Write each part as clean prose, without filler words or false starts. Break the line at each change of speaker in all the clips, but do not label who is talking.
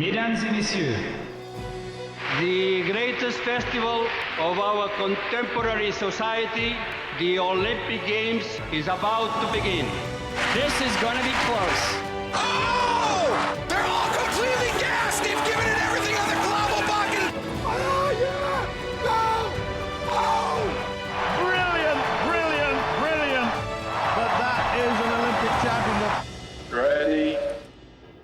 Mesdames et messieurs,
The greatest festival of our contemporary society, the Olympic Games, is about to begin.
this is gonna be close.
Oh! They're all completely gassed! They've given it everything on the Globalbacken! Oh, yeah! Go! Oh!
Brilliant, brilliant, brilliant. But that is an Olympic championship.
Ready?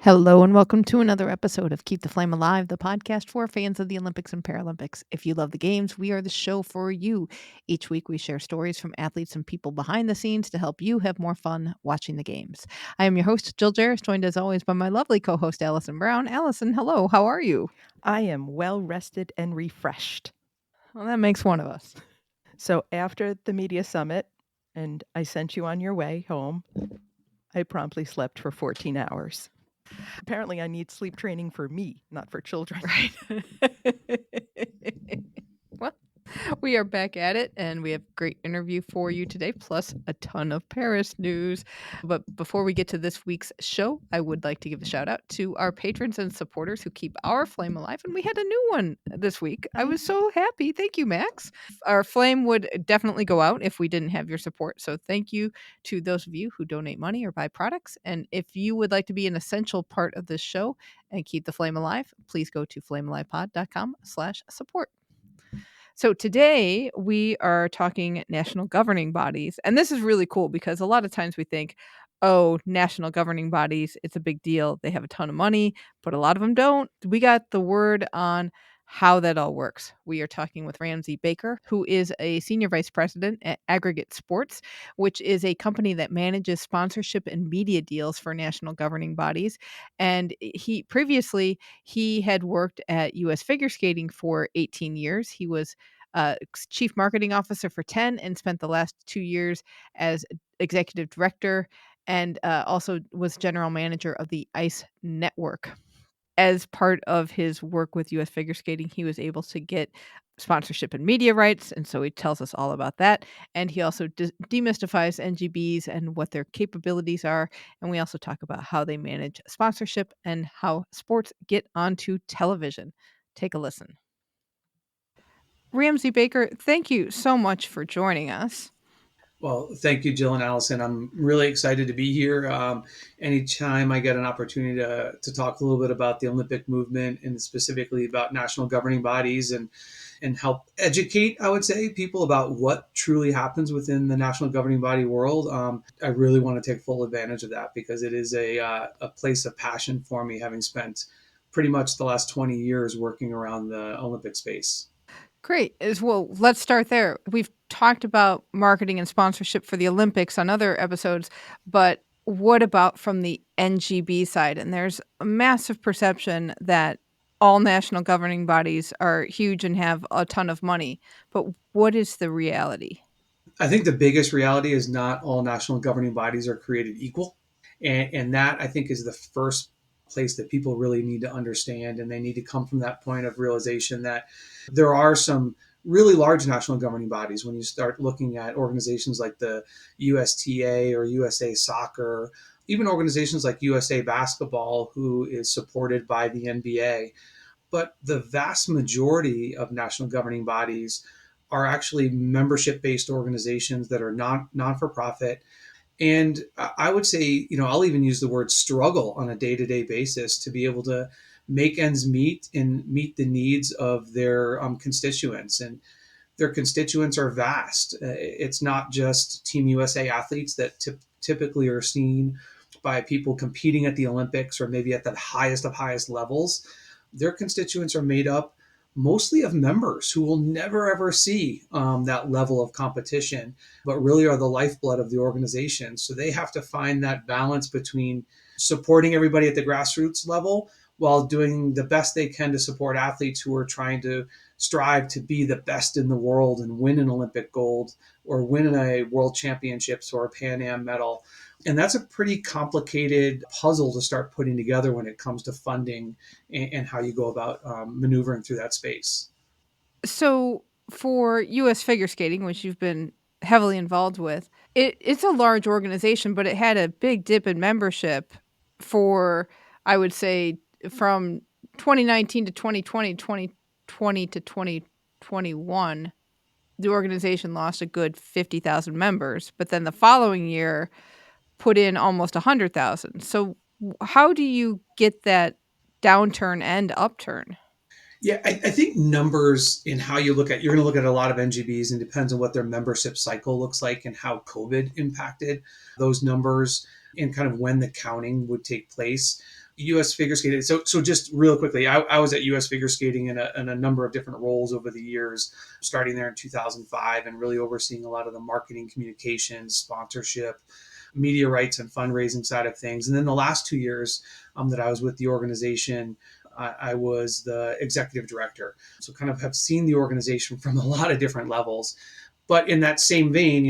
Hello and welcome to another episode of Keep the Flame Alive, the podcast for fans of the Olympics and Paralympics. If you love the games, we are the show for you. Each week we share stories from athletes and people behind the scenes to help you have more fun watching the games. I am your host, Jill Jaracz, joined as always by my lovely co-host, Alison Brown. Alison, hello, how are you?
I am well rested and refreshed.
Well, that makes one of us.
So after the media summit, and I sent you on your way home, I promptly slept for 14 hours. Apparently I need sleep training for me, not for children.
Right. Well, we are back at it, and we have a great interview for you today, plus a ton of Paris news. But before we get to this week's show, I would like to give a shout out to our patrons and supporters who keep our flame alive. And we had a new one this week. I was so happy. Thank you, Max. Our flame would definitely go out if we didn't have your support. So thank you to those of you who donate money or buy products. And if you would like to be an essential part of this show and keep the flame alive, please go to flamealivepod.com/support. So today we are talking national governing bodies. And this is really cool because a lot of times we think, oh, national governing bodies, it's a big deal. They have a ton of money, but a lot of them don't. We got the word on how that all works. We are talking with Ramsey Baker, who is a senior vice president at Aggregate Sports, which is a company that manages sponsorship and media deals for national governing bodies. And he had worked at U.S. figure skating for 18 years. He was chief marketing officer for 10 and spent the last 2 years as executive director and also was general manager of the ICE network. As part of his work with U.S. figure skating, he was able to get sponsorship and media rights, and so he tells us all about that. And he also demystifies NGBs and what their capabilities are. And we also talk about how they manage sponsorship and how sports get onto television. Take a listen. Ramsey Baker, thank you so much for joining us.
Well, thank you, Jill and Allison. I'm really excited to be here. Anytime I get an opportunity to talk a little bit about the Olympic movement and specifically about national governing bodies and help educate, I would say, people about what truly happens within the national governing body world, I really want to take full advantage of that because it is a place of passion for me, having spent pretty much the last 20 years working around the Olympic space.
Great. Well, let's start there. We've talked about marketing and sponsorship for the Olympics on other episodes, but what about from the NGB side? And there's a massive perception that all national governing bodies are huge and have a ton of money. But what is the reality?
I think the biggest reality is not all national governing bodies are created equal. And that, I think, is the first place that people really need to understand. And they need to come from that point of realization that there are some really large national governing bodies. When you start looking at organizations like the USTA or USA Soccer, even organizations like USA Basketball, who is supported by the NBA. But the vast majority of national governing bodies are actually membership-based organizations that are non-for-profit. And I would say, I'll even use the word struggle on a day-to-day basis to be able to make ends meet and meet the needs of their constituents. And their constituents are vast. It's not just Team USA athletes that typically are seen by people competing at the Olympics or maybe at the highest of highest levels. Their constituents are made up mostly of members who will never ever see that level of competition, but really are the lifeblood of the organization. So they have to find that balance between supporting everybody at the grassroots level while doing the best they can to support athletes who are trying to strive to be the best in the world and win an Olympic gold or win a world championships or a Pan Am medal. And that's a pretty complicated puzzle to start putting together when it comes to funding and how you go about maneuvering through that space.
So for U.S. figure skating, which you've been heavily involved with, it's a large organization, but it had a big dip in membership for, I would say, from 2019 to 2020, 2020 to 2021, the organization lost a good 50,000 members, but then the following year put in almost 100,000. So how do you get that downturn and upturn?
Yeah, I think numbers in how you look at, you're going to look at a lot of NGBs, and depends on what their membership cycle looks like and how COVID impacted those numbers and kind of when the counting would take place. U.S. figure skating. So just real quickly, I was at U.S. figure skating in a number of different roles over the years, starting there in 2005 and really overseeing a lot of the marketing, communications, sponsorship, media rights, and fundraising side of things. And then the last 2 years that I was with the organization, I was the executive director. So kind of have seen the organization from a lot of different levels. But in that same vein,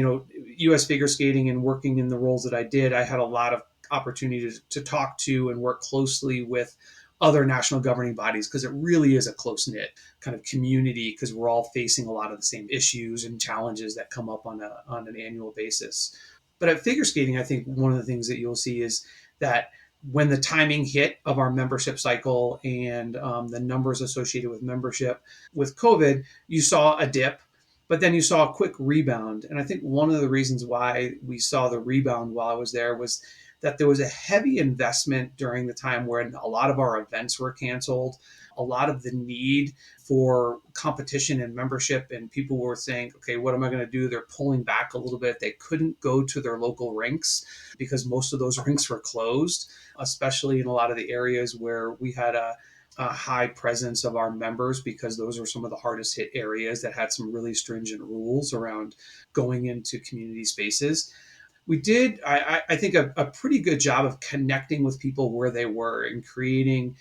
U.S. figure skating and working in the roles that I did, I had a lot of opportunity to talk to and work closely with other national governing bodies, because it really is a close-knit kind of community, because we're all facing a lot of the same issues and challenges that come up on an annual basis. But at figure skating, I think one of the things that you'll see is that when the timing hit of our membership cycle and the numbers associated with membership with COVID, you saw a dip, but then you saw a quick rebound. And I think one of the reasons why we saw the rebound while I was there was that there was a heavy investment during the time when a lot of our events were canceled, a lot of the need for competition and membership, and people were saying, okay, what am I going to do? They're pulling back a little bit. They couldn't go to their local rinks because most of those rinks were closed, especially in a lot of the areas where we had a high presence of our members, because those are some of the hardest hit areas that had some really stringent rules around going into community spaces. We did, I think, a pretty good job of connecting with people where they were and creating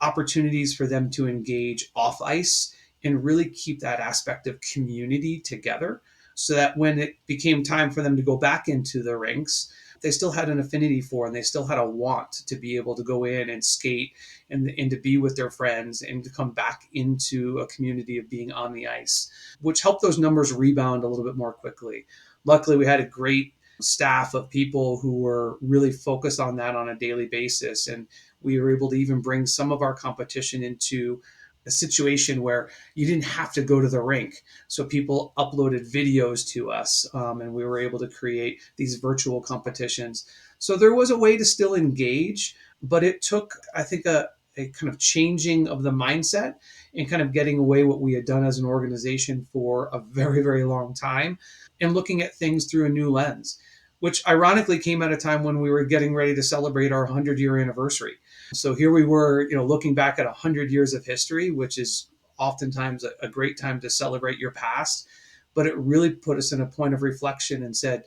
opportunities for them to engage off ice and really keep that aspect of community together, so that when it became time for them to go back into the rinks, they still had an affinity for, and they still had a want to be able to go in and skate and to be with their friends and to come back into a community of being on the ice, which helped those numbers rebound a little bit more quickly. Luckily, we had a great staff of people who were really focused on that on a daily basis. And we were able to even bring some of our competition into a situation where you didn't have to go to the rink. So people uploaded videos to us, and we were able to create these virtual competitions. So there was a way to still engage, but it took, I think, a kind of changing of the mindset and kind of getting away what we had done as an organization for a very, very long time and looking at things through a new lens, which ironically came at a time when we were getting ready to celebrate our 100-year anniversary. So here we were, looking back at 100 years of history, which is oftentimes a great time to celebrate your past. But it really put us in a point of reflection and said,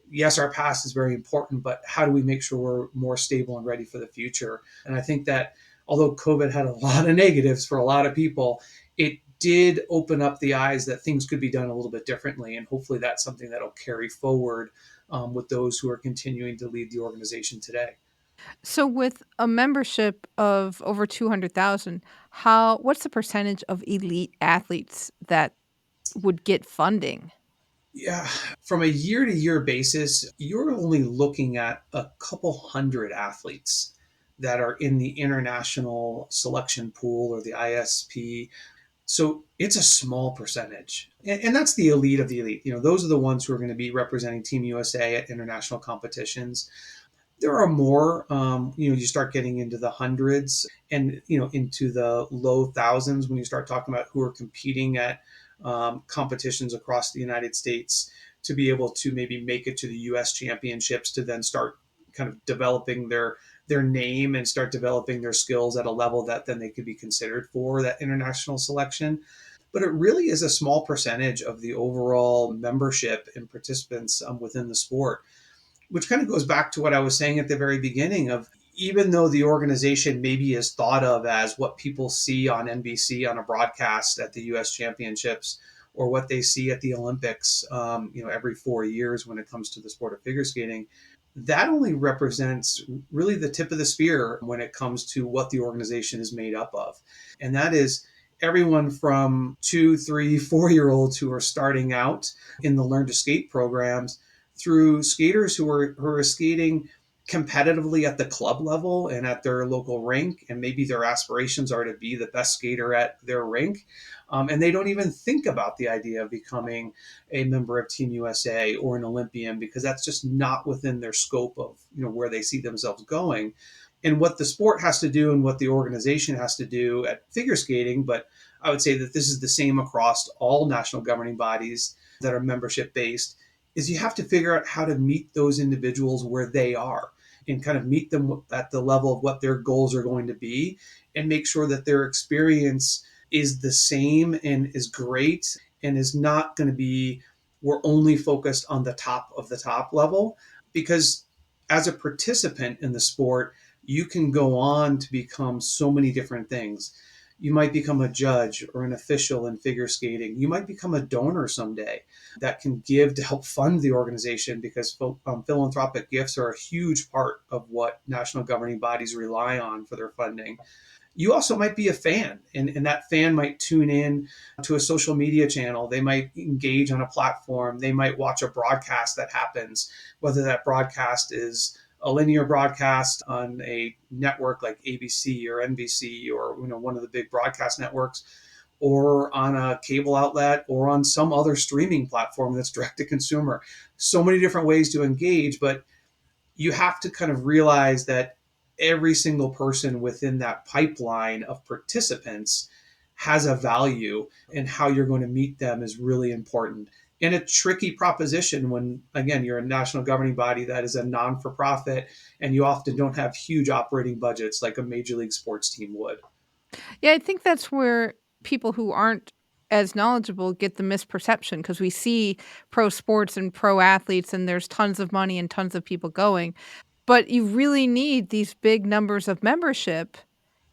yes, our past is very important, but how do we make sure we're more stable and ready for the future? And I think that although COVID had a lot of negatives for a lot of people, it did open up the eyes that things could be done a little bit differently. And hopefully that's something that'll carry forward with those who are continuing to lead the organization today.
So with a membership of over 200,000, what's the percentage of elite athletes that would get funding?
Yeah, from a year to year basis, you're only looking at a couple hundred athletes that are in the international selection pool or the ISP. So it's a small percentage. And that's the elite of the elite. Those are the ones who are going to be representing Team USA at international competitions. There are more, you start getting into the hundreds and, into the low thousands when you start talking about who are competing at competitions across the United States to be able to maybe make it to the U.S. championships, to then start kind of developing their name and start developing their skills at a level that then they could be considered for that international selection. But it really is a small percentage of the overall membership and participants within the sport, which kind of goes back to what I was saying at the very beginning of, even though the organization maybe is thought of as what people see on NBC on a broadcast at the U.S. championships or what they see at the Olympics, every 4 years when it comes to the sport of figure skating, that only represents really the tip of the spear when it comes to what the organization is made up of. And that is everyone from 2, 3, 4-year-olds who are starting out in the Learn to Skate programs through skaters who are skating competitively at the club level and at their local rink, and maybe their aspirations are to be the best skater at their rink, and they don't even think about the idea of becoming a member of Team USA or an Olympian, because that's just not within their scope of where they see themselves going. And what the sport has to do and what the organization has to do at figure skating, but I would say that this is the same across all national governing bodies that are membership based, is you have to figure out how to meet those individuals where they are and kind of meet them at the level of what their goals are going to be, and make sure that their experience is the same and is great, and is not going to be, we're only focused on the top of the top level. Because as a participant in the sport, you can go on to become so many different things. You might become a judge or an official in figure skating. You might become a donor someday that can give to help fund the organization, because philanthropic gifts are a huge part of what national governing bodies rely on for their funding. You also might be a fan, and that fan might tune in to a social media channel. They might engage on a platform. They might watch a broadcast that happens, whether that broadcast is a linear broadcast on a network like ABC or NBC, or one of the big broadcast networks, or on a cable outlet, or on some other streaming platform that's direct to consumer. So many different ways to engage, but you have to kind of realize that every single person within that pipeline of participants has a value, and how you're going to meet them is really important. And a tricky proposition when, again, you're a national governing body that is a non-for-profit, and you often don't have huge operating budgets like a major league sports team would.
Yeah, I think that's where people who aren't as knowledgeable get the misperception, because we see pro sports and pro athletes, and there's tons of money and tons of people going. But you really need these big numbers of membership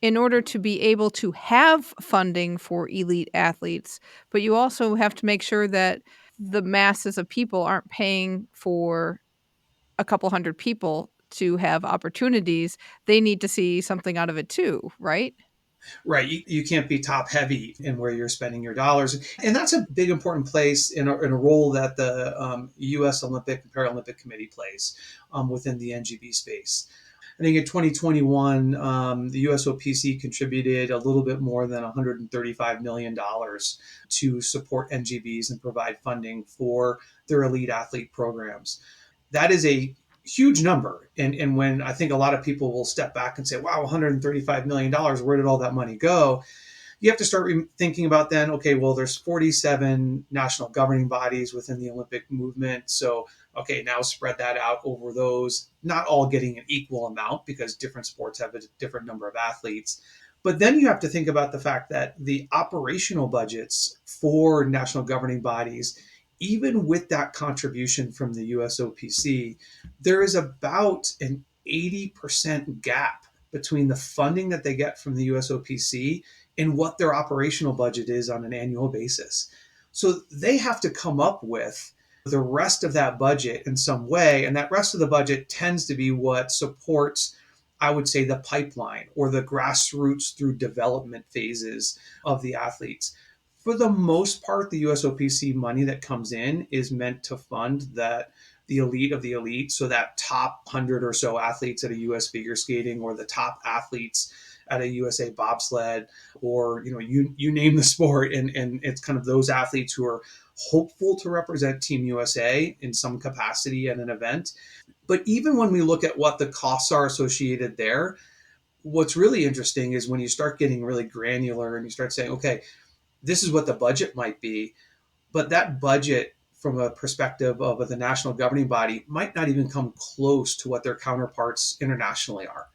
in order to be able to have funding for elite athletes. But you also have to make sure that the masses of people aren't paying for a couple hundred people to have opportunities. They need to see something out of it too, right?
Right. You can't be top heavy in where you're spending your dollars. And that's a big, important place in a role that the U.S. Olympic and Paralympic Committee plays within the NGB space. I think in 2021, the USOPC contributed a little bit more than $135 million to support NGBs and provide funding for their elite athlete programs. That is a huge number. And when I think a lot of people will step back and say, wow, $135 million, where did all that money go? You have to start thinking about then, okay, well, there's 47 national governing bodies within the Olympic movement. So, okay, now spread that out over those, not all getting an equal amount, because different sports have a different number of athletes. But then you have to think about the fact that the operational budgets for national governing bodies, even with that contribution from the USOPC, there is about an 80% gap between the funding that they get from the USOPC and what their operational budget is on an annual basis. So they have to come up with the rest of that budget in some way. And that rest of the budget tends to be what supports, I would say, the pipeline or the grassroots through development phases of the athletes. For the most part, the USOPC money that comes in is meant to fund the elite of the elite. So that top 100 or so athletes at a US figure skating, or the top athletes at a USA bobsled, or you name the sport, and it's kind of those athletes who are hopeful to represent Team USA in some capacity at an event. But even when we look at what the costs are associated there, what's really interesting is when you start getting really granular and you start saying, okay, this is what the budget might be, but that budget from a perspective of the national governing body might not even come close to what their counterparts internationally are.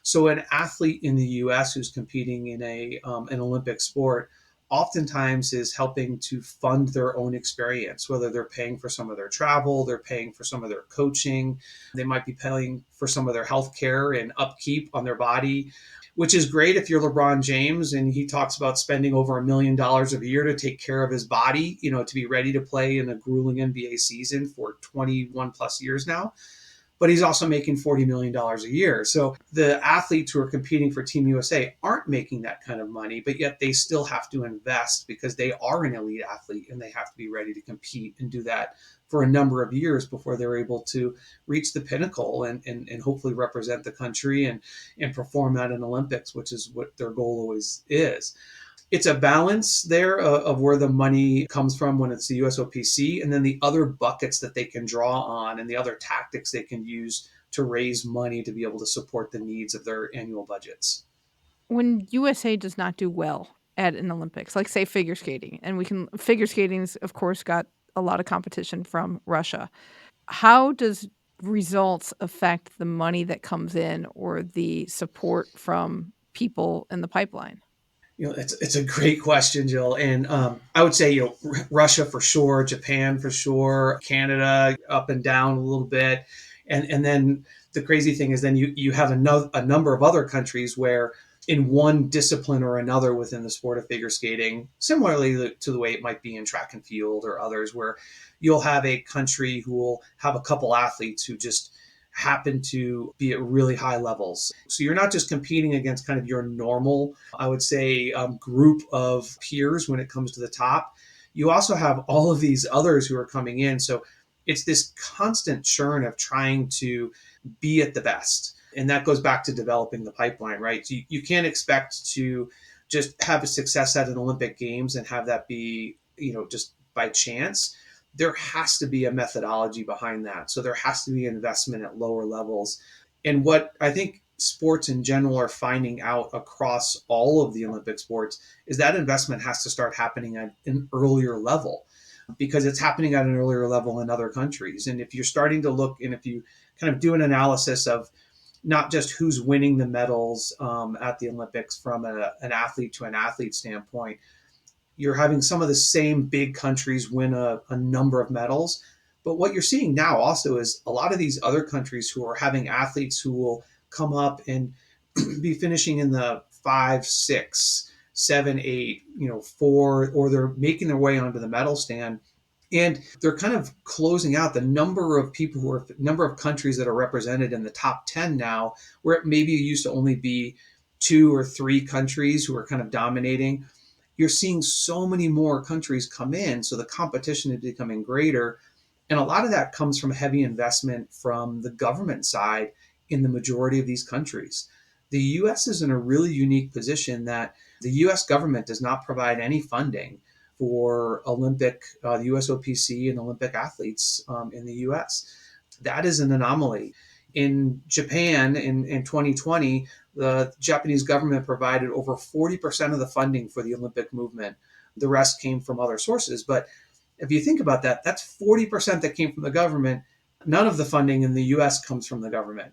So an athlete in the U.S. who's competing in an Olympic sport oftentimes is helping to fund their own experience, whether they're paying for some of their travel, they're paying for some of their coaching, they might be paying for some of their health care and upkeep on their body, which is great if you're LeBron James and he talks about spending over $1 million a year to take care of his body, to be ready to play in a grueling NBA season for 21 plus years now. but he's also making $40 million a year. So the athletes who are competing for Team USA aren't making that kind of money, but yet they still have to invest because they are an elite athlete and they have to be ready to compete and do that for a number of years before they're able to reach the pinnacle and hopefully represent the country and perform at an Olympics, which is what their goal always is. It's a balance there of where the money comes from when it's the USOPC, and then the other buckets that they can draw on and the other tactics they can use to raise money to be able to support the needs of their annual budgets.
When USA does not do well at an Olympics, like say figure skating, and figure skating's of course got a lot of competition from Russia. How does results affect the money that comes in or the support from people in the pipeline?
It's a great question, Jill. And I would say, Russia for sure, Japan for sure, Canada up and down a little bit. And then the crazy thing is then you have a number of other countries where in one discipline or another within the sport of figure skating, similarly to the way it might be in track and field or others, where you'll have a country who will have a couple athletes who just happen to be at really high levels. So you're not just competing against kind of your normal, I would say, group of peers when it comes to the top. You also have all of these others who are coming in. So it's this constant churn of trying to be at the best. And that goes back to developing the pipeline, right? So you can't expect to just have a success at an Olympic Games and have that be, just by chance. There has to be a methodology behind that. So there has to be investment at lower levels. And what I think sports in general are finding out across all of the Olympic sports is that investment has to start happening at an earlier level because it's happening at an earlier level in other countries. And if you're starting to look and if you kind of do an analysis of not just who's winning the medals at the Olympics from an athlete to an athlete standpoint, you're having some of the same big countries win a number of medals. But what you're seeing now also is a lot of these other countries who are having athletes who will come up and be finishing in the 5, 6, 7, 8, 4, or they're making their way onto the medal stand. And they're kind of closing out the number of number of countries that are represented in the top 10 now, where it maybe used to only be 2 or 3 countries who are kind of dominating. You're seeing so many more countries come in. So the competition is becoming greater. And a lot of that comes from heavy investment from the government side in the majority of these countries. The US is in a really unique position that the US government does not provide any funding for Olympic, the USOPC and Olympic athletes in the US. That is an anomaly. In Japan in 2020, the Japanese government provided over 40% of the funding for the Olympic movement. The rest came from other sources. But if you think about that, that's 40% that came from the government. None of the funding in the US comes from the government.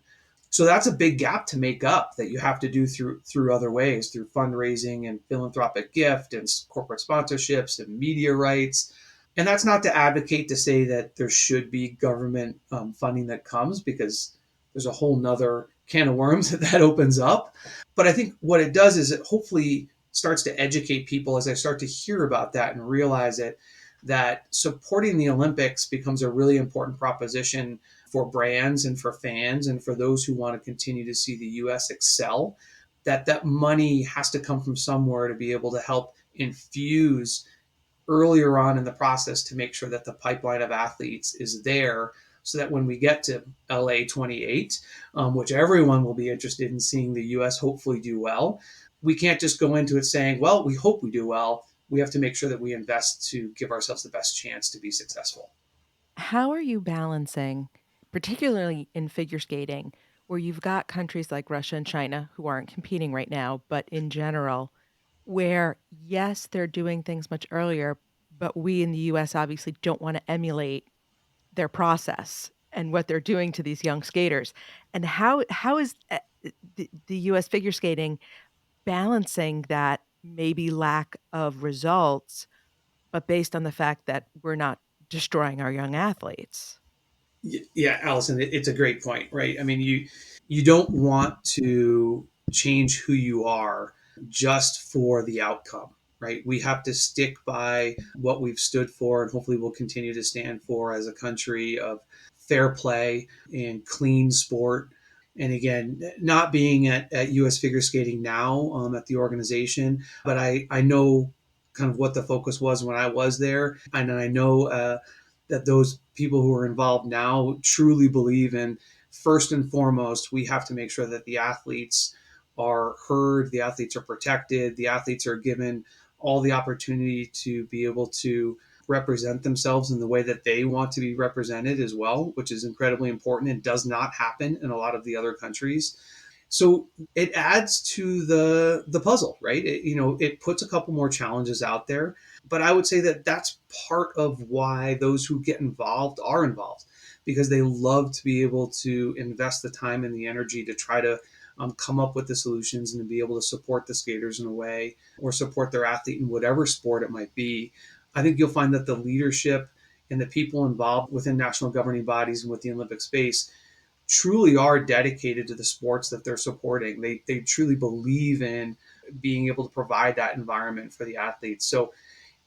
So that's a big gap to make up that you have to do through other ways, through fundraising and philanthropic gift and corporate sponsorships and media rights. And that's not to advocate to say that there should be government funding that comes, because there's a whole nother can of worms that opens up. But I think what it does is it hopefully starts to educate people as they start to hear about that and realize it, that supporting the Olympics becomes a really important proposition for brands and for fans and for those who want to continue to see the US excel, that money has to come from somewhere to be able to help infuse earlier on in the process to make sure that the pipeline of athletes is there, so that when we get to LA 28, which everyone will be interested in seeing the US hopefully do well, we can't just go into it saying, well, we hope we do well. We have to make sure that we invest to give ourselves the best chance to be successful.
How are you balancing, particularly in figure skating, where you've got countries like Russia and China who aren't competing right now, but in general, where, yes, they're doing things much earlier, but we in the US obviously don't want to emulate their process and what they're doing to these young skaters. And how is the US figure skating balancing that maybe lack of results, but based on the fact that we're not destroying our young athletes?
Yeah, Allison, it's a great point, right? I mean, you don't want to change who you are just for the outcome, right? We have to stick by what we've stood for, and hopefully we'll continue to stand for as a country of fair play and clean sport. And again, not being at U.S. Figure Skating now at the organization, but I know kind of what the focus was when I was there. And I know that those people who are involved now truly believe in, first and foremost, we have to make sure that the athletes are heard, the athletes are protected, the athletes are given all the opportunity to be able to represent themselves in the way that they want to be represented as well, which is incredibly important and does not happen in a lot of the other countries. So it adds to the puzzle, right? It puts a couple more challenges out there, but I would say that that's part of why those who get involved are involved, because they love to be able to invest the time and the energy to try to come up with the solutions and to be able to support the skaters in a way, or support their athlete in whatever sport it might be. I think you'll find that the leadership and the people involved within national governing bodies and with the Olympic space truly are dedicated to the sports that they're supporting. They truly believe in being able to provide that environment for the athletes. So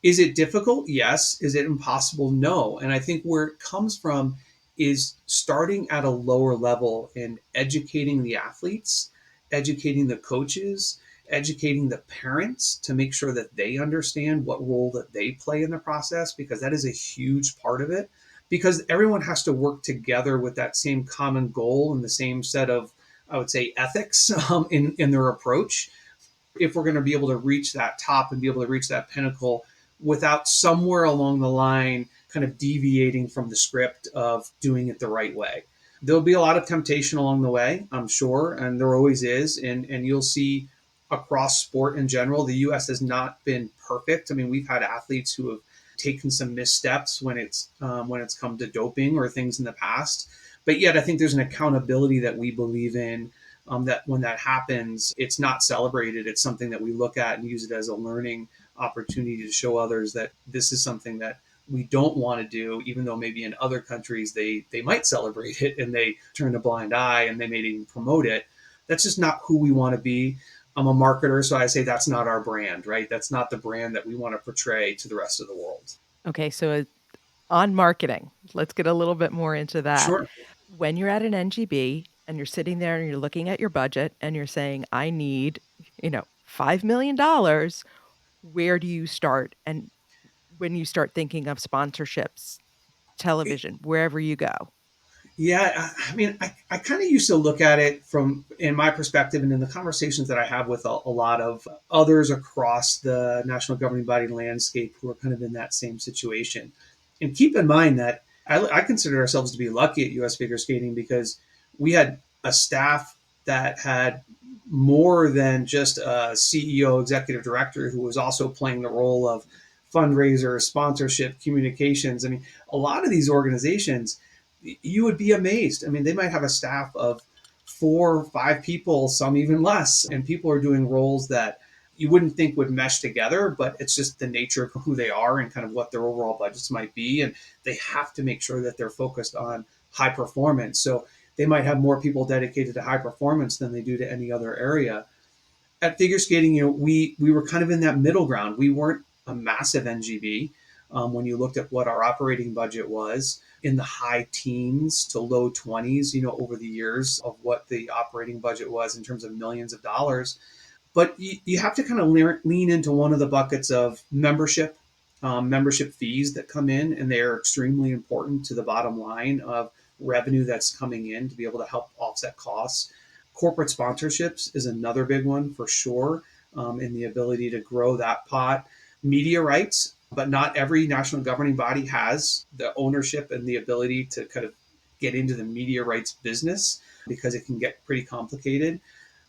is it difficult? Yes. Is it impossible? No. And I think where it comes from is starting at a lower level and educating the athletes, educating the coaches, educating the parents to make sure that they understand what role that they play in the process, because that is a huge part of it. Because everyone has to work together with that same common goal and the same set of, I would say, ethics in their approach, if we're going to be able to reach that top and be able to reach that pinnacle without somewhere along the line kind of deviating from the script of doing it the right way. There'll be a lot of temptation along the way, I'm sure, and there always is. And you'll see across sport in general, the U.S. has not been perfect. I mean, we've had athletes who have taken some missteps when it's come to doping or things in the past. But yet I think there's an accountability that we believe in, that when that happens, it's not celebrated. It's something that we look at and use it as a learning opportunity to show others that this is something that we don't want to do, even though maybe in other countries they might celebrate it and they turn a blind eye and they may even promote it. That's just not who we want to be. I'm a marketer, so I say that's not our brand, right? That's not the brand that we want to portray to the rest of the world.
Okay, so on marketing, let's get a little bit more into that.
Sure.
When you're at an NGB and you're sitting there and you're looking at your budget and you're saying, I need, $5 million, where do you start? And when you start thinking of sponsorships, television, wherever you go.
Yeah, I mean, I kind of used to look at it from, in my perspective, and in the conversations that I have with a lot of others across the national governing body landscape who are kind of in that same situation. And keep in mind that I consider ourselves to be lucky at U.S. Figure Skating, because we had a staff that had more than just a CEO, executive director, who was also playing the role of fundraiser, sponsorship, communications. I mean, a lot of these organizations, you would be amazed. I mean, they might have a staff of 4 or 5 people, some even less, and people are doing roles that you wouldn't think would mesh together, but it's just the nature of who they are and kind of what their overall budgets might be. And they have to make sure that they're focused on high performance. So they might have more people dedicated to high performance than they do to any other area. At figure skating, we were kind of in that middle ground. We weren't a massive NGB. When you looked at what our operating budget was, in the high teens to low 20s, over the years of what the operating budget was in terms of millions of dollars. But you have to kind of lean into one of the buckets of membership fees that come in, and they are extremely important to the bottom line of revenue that's coming in to be able to help offset costs. Corporate sponsorships is another big one for sure, in the ability to grow that pot. Media rights, but not every national governing body has the ownership and the ability to kind of get into the media rights business, because it can get pretty complicated.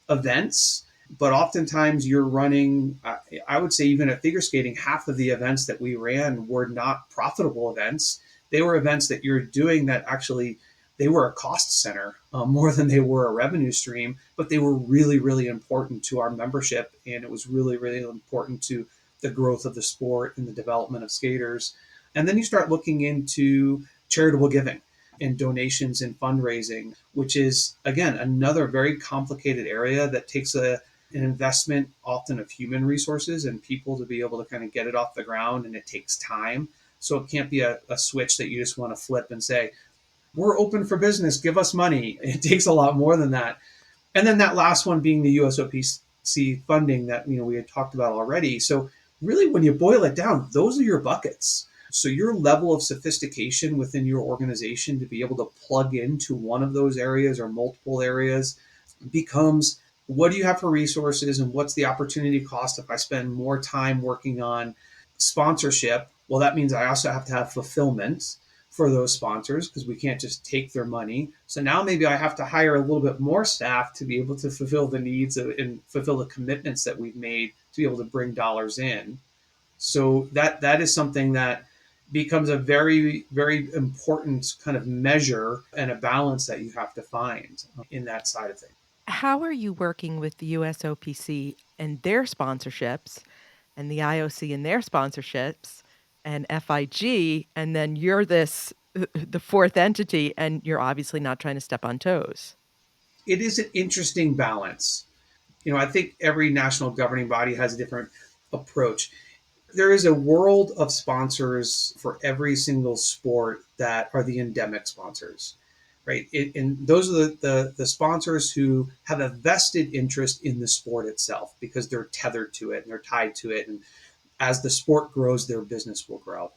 Events, but oftentimes you're running, I would say even at figure skating, half of the events that we ran were not profitable events. They were events that you're doing that actually, they were a cost center more than they were a revenue stream, but they were really, really important to our membership. And it was really, really important to the growth of the sport and the development of skaters. And then you start looking into charitable giving and donations and fundraising, which is, again, another very complicated area that takes an investment often of human resources and people to be able to kind of get it off the ground, and it takes time. So it can't be a switch that you just want to flip and say, we're open for business, give us money. It takes a lot more than that. And then that last one being the USOPC funding that we had talked about already. So really, when you boil it down, those are your buckets. So your level of sophistication within your organization to be able to plug into one of those areas or multiple areas becomes, what do you have for resources and what's the opportunity cost if I spend more time working on sponsorship? Well, that means I also have to have fulfillment for those sponsors because we can't just take their money. So now maybe I have to hire a little bit more staff to be able to fulfill the needs and fulfill the commitments that we've made to be able to bring dollars in. So that is something that becomes a very, very important kind of measure and a balance that you have to find in that side of things.
How are you working with the USOPC and their sponsorships and the IOC and their sponsorships and FIG, and then you're the fourth entity, and you're obviously not trying to step on toes?
It is an interesting balance. I think every national governing body has a different approach. There is a world of sponsors for every single sport that are the endemic sponsors, right? And those are the sponsors who have a vested interest in the sport itself because they're tethered to it and they're tied to it. And as the sport grows, their business will grow.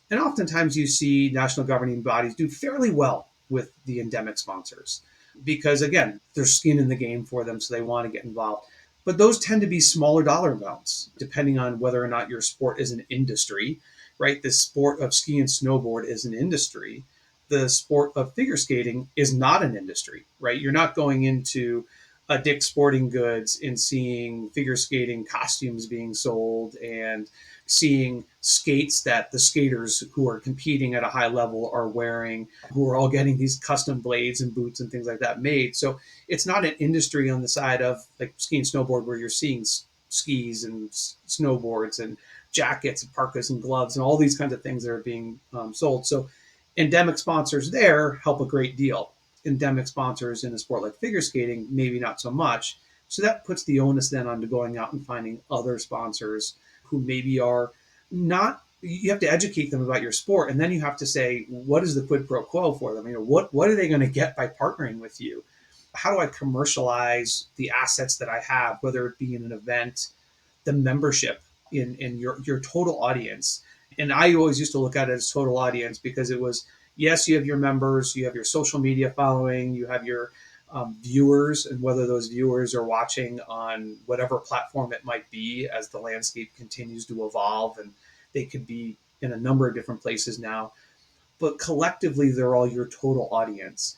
And oftentimes you see national governing bodies do fairly well with the endemic sponsors because, again, there's skin in the game for them, so they want to get involved. But those tend to be smaller dollar amounts, depending on whether or not your sport is an industry, right? The sport of ski and snowboard is an industry. The sport of figure skating is not an industry, right? You're not going into a Dick's Sporting Goods and seeing figure skating costumes being sold and seeing skates that the skaters who are competing at a high level are wearing, who are all getting these custom blades and boots and things like that made. So it's not an industry on the side of like ski and snowboard where you're seeing skis and snowboards and jackets and parkas and gloves and all these kinds of things that are being sold. So endemic sponsors there help a great deal. Endemic sponsors in a sport like figure skating, maybe not so much. So that puts the onus then onto going out and finding other sponsors who maybe are not, you have to educate them about your sport. And then you have to say, what is the quid pro quo for them? What are they going to get by partnering with you? How do I commercialize the assets that I have, whether it be in an event, the membership in your total audience? And I always used to look at it as total audience because it was, yes, you have your members, you have your social media following, you have your viewers, and whether those viewers are watching on whatever platform it might be as the landscape continues to evolve, and they could be in a number of different places now. But collectively, they're all your total audience.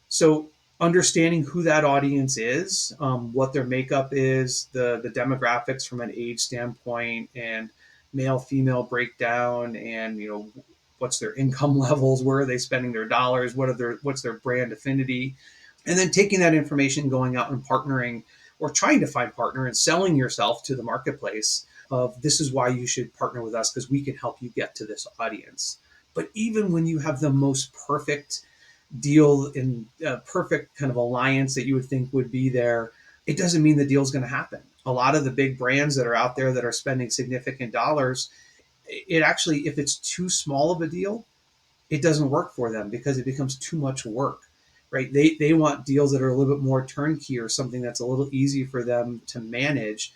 So understanding who that audience is, what their makeup is, the demographics from an age standpoint, and male female breakdown, and what's their income levels, where are they spending their dollars, what's their brand affinity, and then taking that information, going out and partnering or trying to find partner and selling yourself to the marketplace of, this is why you should partner with us because we can help you get to this audience. But even when you have the most perfect deal and perfect kind of alliance that you would think would be there, it doesn't mean the deal is going to happen. A lot of the big brands that are out there that are spending significant dollars, it actually, if it's too small of a deal, it doesn't work for them because it becomes too much work, right? They want deals that are a little bit more turnkey or something that's a little easy for them to manage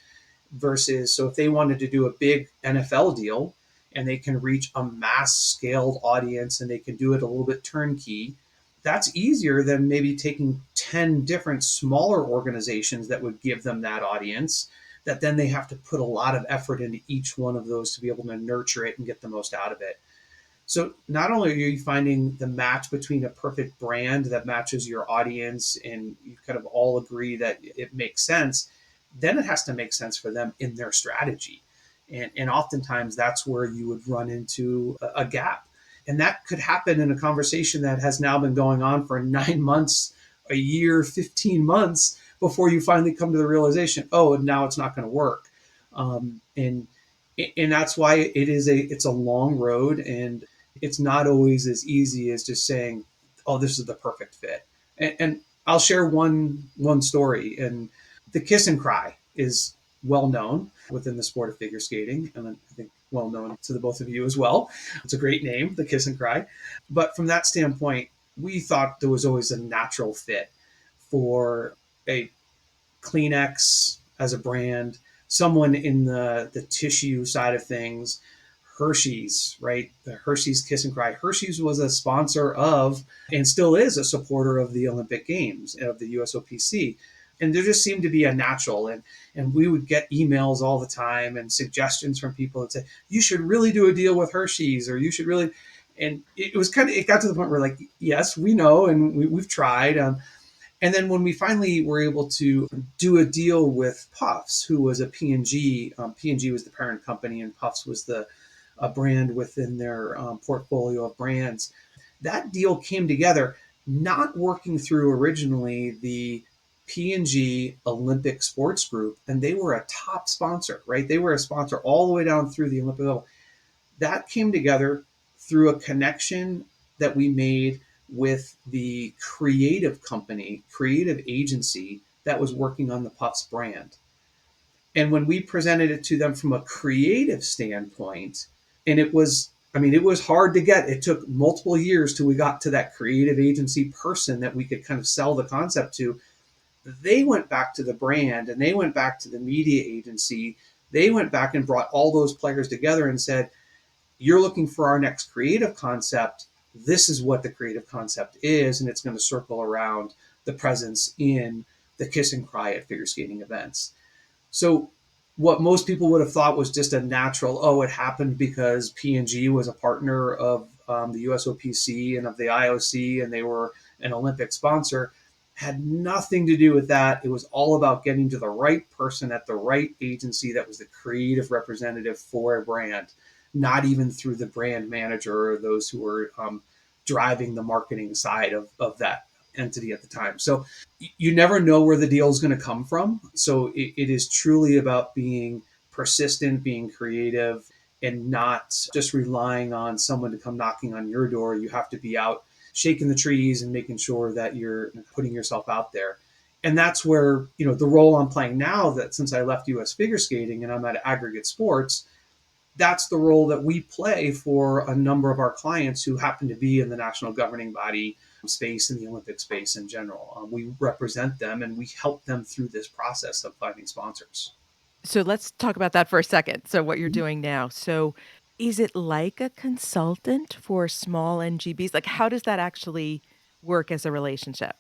versus, so if they wanted to do a big NFL deal and they can reach a mass scaled audience and they can do it a little bit turnkey, that's easier than maybe taking 10 different smaller organizations that would give them that audience, that then they have to put a lot of effort into each one of those to be able to nurture it and get the most out of it. So not only are you finding the match between a perfect brand that matches your audience and you kind of all agree that it makes sense, then it has to make sense for them in their strategy. And oftentimes that's where you would run into a gap. And that could happen in a conversation that has now been going on for 9 months, a year, 15 months before you finally come to the realization, oh, and now it's not going to work. And that's why it's a long road, and it's not always as easy as just saying, oh, this is the perfect fit. And I'll share one story. And the kiss and cry is well known within the sport of figure skating, and I think well known to the both of you as well. It's a great name, the kiss and cry. But from that standpoint, we thought there was always a natural fit for a Kleenex as a brand, someone in the tissue side of things, Hershey's, right? The Hershey's Kiss and Cry. Hershey's was a sponsor of, and still is a supporter of the Olympic Games, of the USOPC. And there just seemed to be a natural, and we would get emails all the time and suggestions from people that say, you should really do a deal with Hershey's, or you should really, and it was kind of, it got to the point where like, yes, we know, and we've tried. And then when we finally were able to do a deal with Puffs, who was a P&G, P&G was the parent company, and Puffs was the a brand within their portfolio of brands. That deal came together, not working through originally the P&G Olympic Sports Group, and they were a top sponsor, right? They were a sponsor all the way down through the Olympic level. That came together through a connection that we made with the creative company, creative agency that was working on the Puffs brand. And when we presented it to them from a creative standpoint, and it was, I mean, it was hard to get. It took multiple years till we got to that creative agency person that we could kind of sell the concept to. They went back to the brand and they went back to the media agency. They went back and brought all those players together and said, you're looking for our next creative concept. This is what the creative concept is, and it's going to circle around the presence in the Kiss and Cry at figure skating events. So what most people would have thought was just a natural, oh, it happened because P&G was a partner of the USOPC and of the IOC, and they were an Olympic sponsor, had nothing to do with that. It was all about getting to the right person at the right agency that was the creative representative for a brand, not even through the brand manager or those who were driving the marketing side of that entity at the time. So you never know where the deal is going to come from. So it is truly about being persistent, being creative, and not just relying on someone to come knocking on your door. You have to be out shaking the trees and making sure that you're putting yourself out there. And that's where, you know, the role I'm playing now, that since I left U.S. figure skating and I'm at Aggregate Sports, that's the role that we play for a number of our clients who happen to be in the national governing body space and the Olympic space in general. We represent them and we help them through this process of finding sponsors.
So let's talk about that for a second. So what you're doing now. So is it like a consultant for small NGBs? Like, how does that actually work as a relationship?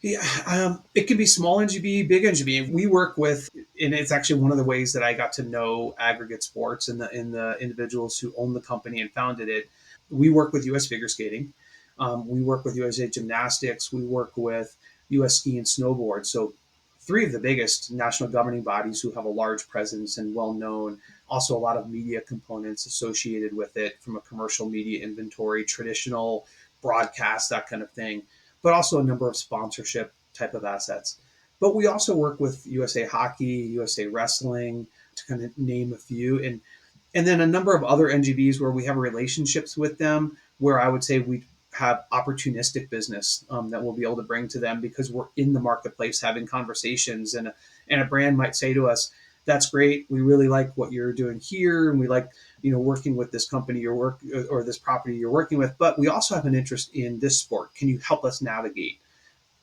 Yeah, it can be small NGB, big NGB. We work with, and it's actually one of the ways that I got to know Aggregate Sports and the individuals who own the company and founded it. We work with U.S. figure skating. We work with USA Gymnastics. We work with U.S. Ski and Snowboard. So three of the biggest national governing bodies who have a large presence and well-known, also a lot of media components associated with it from a commercial media inventory, traditional broadcast, that kind of thing, but also a number of sponsorship type of assets. But we also work with USA Hockey, USA Wrestling, to kind of name a few, and then a number of other NGBs where we have relationships with them, where I would say we have opportunistic business that we'll be able to bring to them because we're in the marketplace having conversations, and a brand might say to us, that's great, we really like what you're doing here, and we like, you know, working with this company or this property you're working with, but we also have an interest in this sport. Can you help us navigate?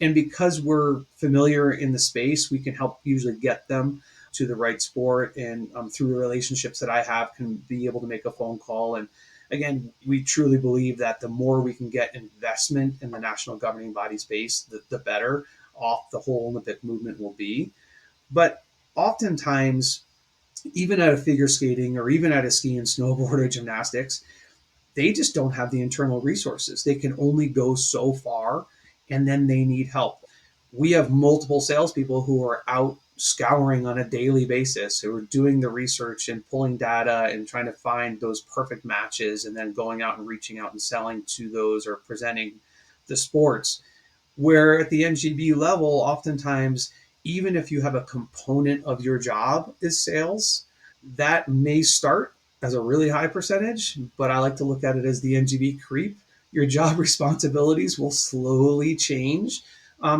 And because we're familiar in the space, we can help usually get them to the right sport, and through the relationships that I have, can be able to make a phone call. And again, we truly believe that the more we can get investment in the national governing body space, the better off the whole Olympic movement will be. But oftentimes, even at a figure skating or even at a ski and snowboard or gymnastics, they just don't have the internal resources. They can only go so far, and then they need help. We have multiple salespeople who are out scouring on a daily basis, who are doing the research and pulling data and trying to find those perfect matches, and then going out and reaching out and selling to those or presenting the sports. Where at the NGB level, oftentimes, even if you have a component of your job is sales, that may start as a really high percentage, but I like to look at it as the NGB creep. Your job responsibilities will slowly change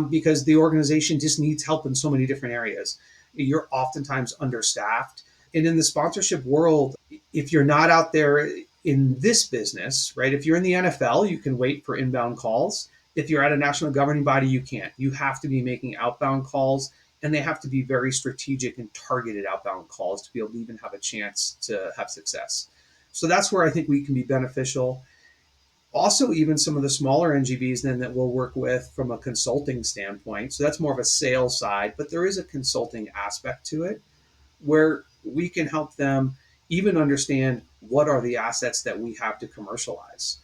because the organization just needs help in so many different areas. You're oftentimes understaffed. And in the sponsorship world, if you're not out there in this business, right, if you're in the NFL, you can wait for inbound calls. If you're at a national governing body, you can't. You have to be making outbound calls, and they have to be very strategic and targeted outbound calls to be able to even have a chance to have success. So that's where I think we can be beneficial. Also, even some of the smaller NGBs then that we'll work with from a consulting standpoint. So that's more of a sales side, but there is a consulting aspect to it where we can help them even understand what are the assets that we have to commercialize.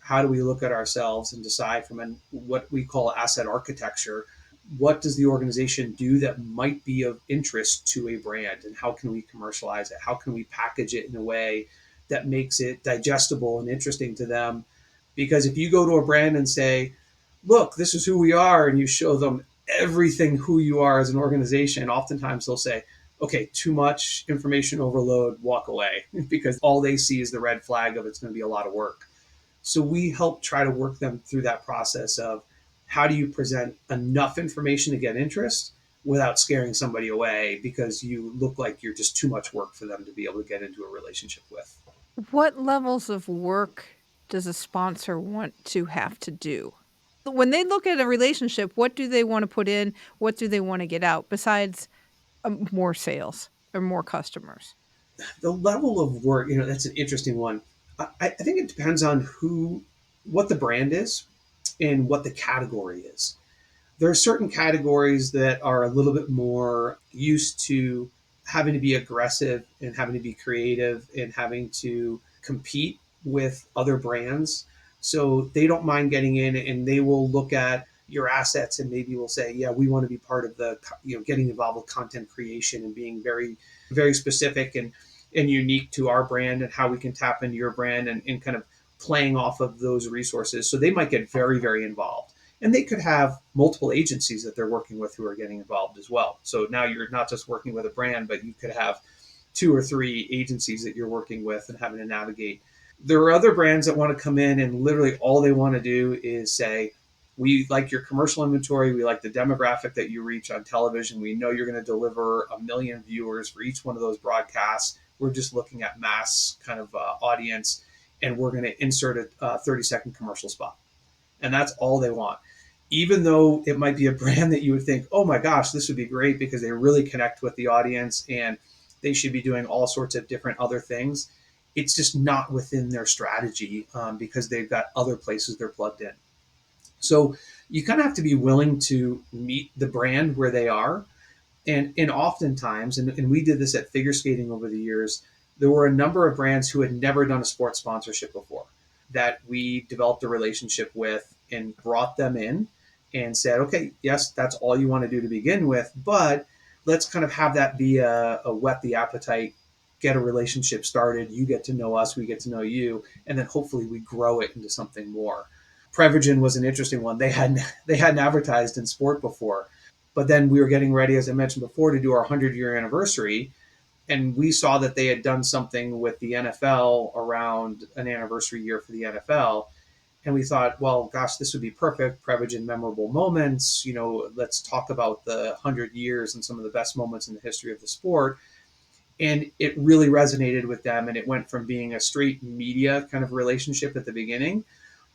How do we look at ourselves and decide from what we call asset architecture, what does the organization do that might be of interest to a brand, and how can we commercialize it? How can we package it in a way that makes it digestible and interesting to them? Because if you go to a brand and say, look, this is who we are, and you show them everything who you are as an organization, oftentimes they'll say, okay, too much information overload, walk away, because all they see is the red flag of it's going to be a lot of work. So we help try to work them through that process of how do you present enough information to get interest without scaring somebody away because you look like you're just too much work for them to be able to get into a relationship with.
What levels of work does a sponsor want to have to do? When they look at a relationship, what do they want to put in? What do they want to get out besides more sales or more customers?
The level of work, that's an interesting one. I think it depends on what the brand is and what the category is. There are certain categories that are a little bit more used to having to be aggressive and having to be creative and having to compete with other brands. So they don't mind getting in, and they will look at your assets and maybe will say, yeah, we want to be part of the, getting involved with content creation and being very, very specific and unique to our brand and how we can tap into your brand and kind of playing off of those resources. So they might get very, very involved. And they could have multiple agencies that they're working with who are getting involved as well. So now you're not just working with a brand, but you could have 2 or 3 agencies that you're working with and having to navigate. There are other brands that want to come in and literally all they want to do is say, we like your commercial inventory. We like the demographic that you reach on television. We know you're going to deliver 1 million viewers for each one of those broadcasts. We're just looking at mass kind of audience, and we're going to insert a 30-second commercial spot. And that's all they want. Even though it might be a brand that you would think, oh my gosh, this would be great because they really connect with the audience and they should be doing all sorts of different other things. It's just not within their strategy because they've got other places they're plugged in. So you kind of have to be willing to meet the brand where they are. And oftentimes, and we did this at figure skating over the years, there were a number of brands who had never done a sports sponsorship before that we developed a relationship with and brought them in and said, okay, yes, that's all you want to do to begin with, but let's kind of have that be a whet the appetite, get a relationship started. You get to know us, we get to know you, and then hopefully we grow it into something more. Prevagen was an interesting one. They hadn't advertised in sport before, but then we were getting ready, as I mentioned before, to do our 100-year anniversary. And we saw that they had done something with the NFL around an anniversary year for the NFL. And we thought, well, gosh, this would be perfect. Prevagen memorable moments. Let's talk about the 100 years and some of the best moments in the history of the sport. And it really resonated with them. And it went from being a straight media kind of relationship at the beginning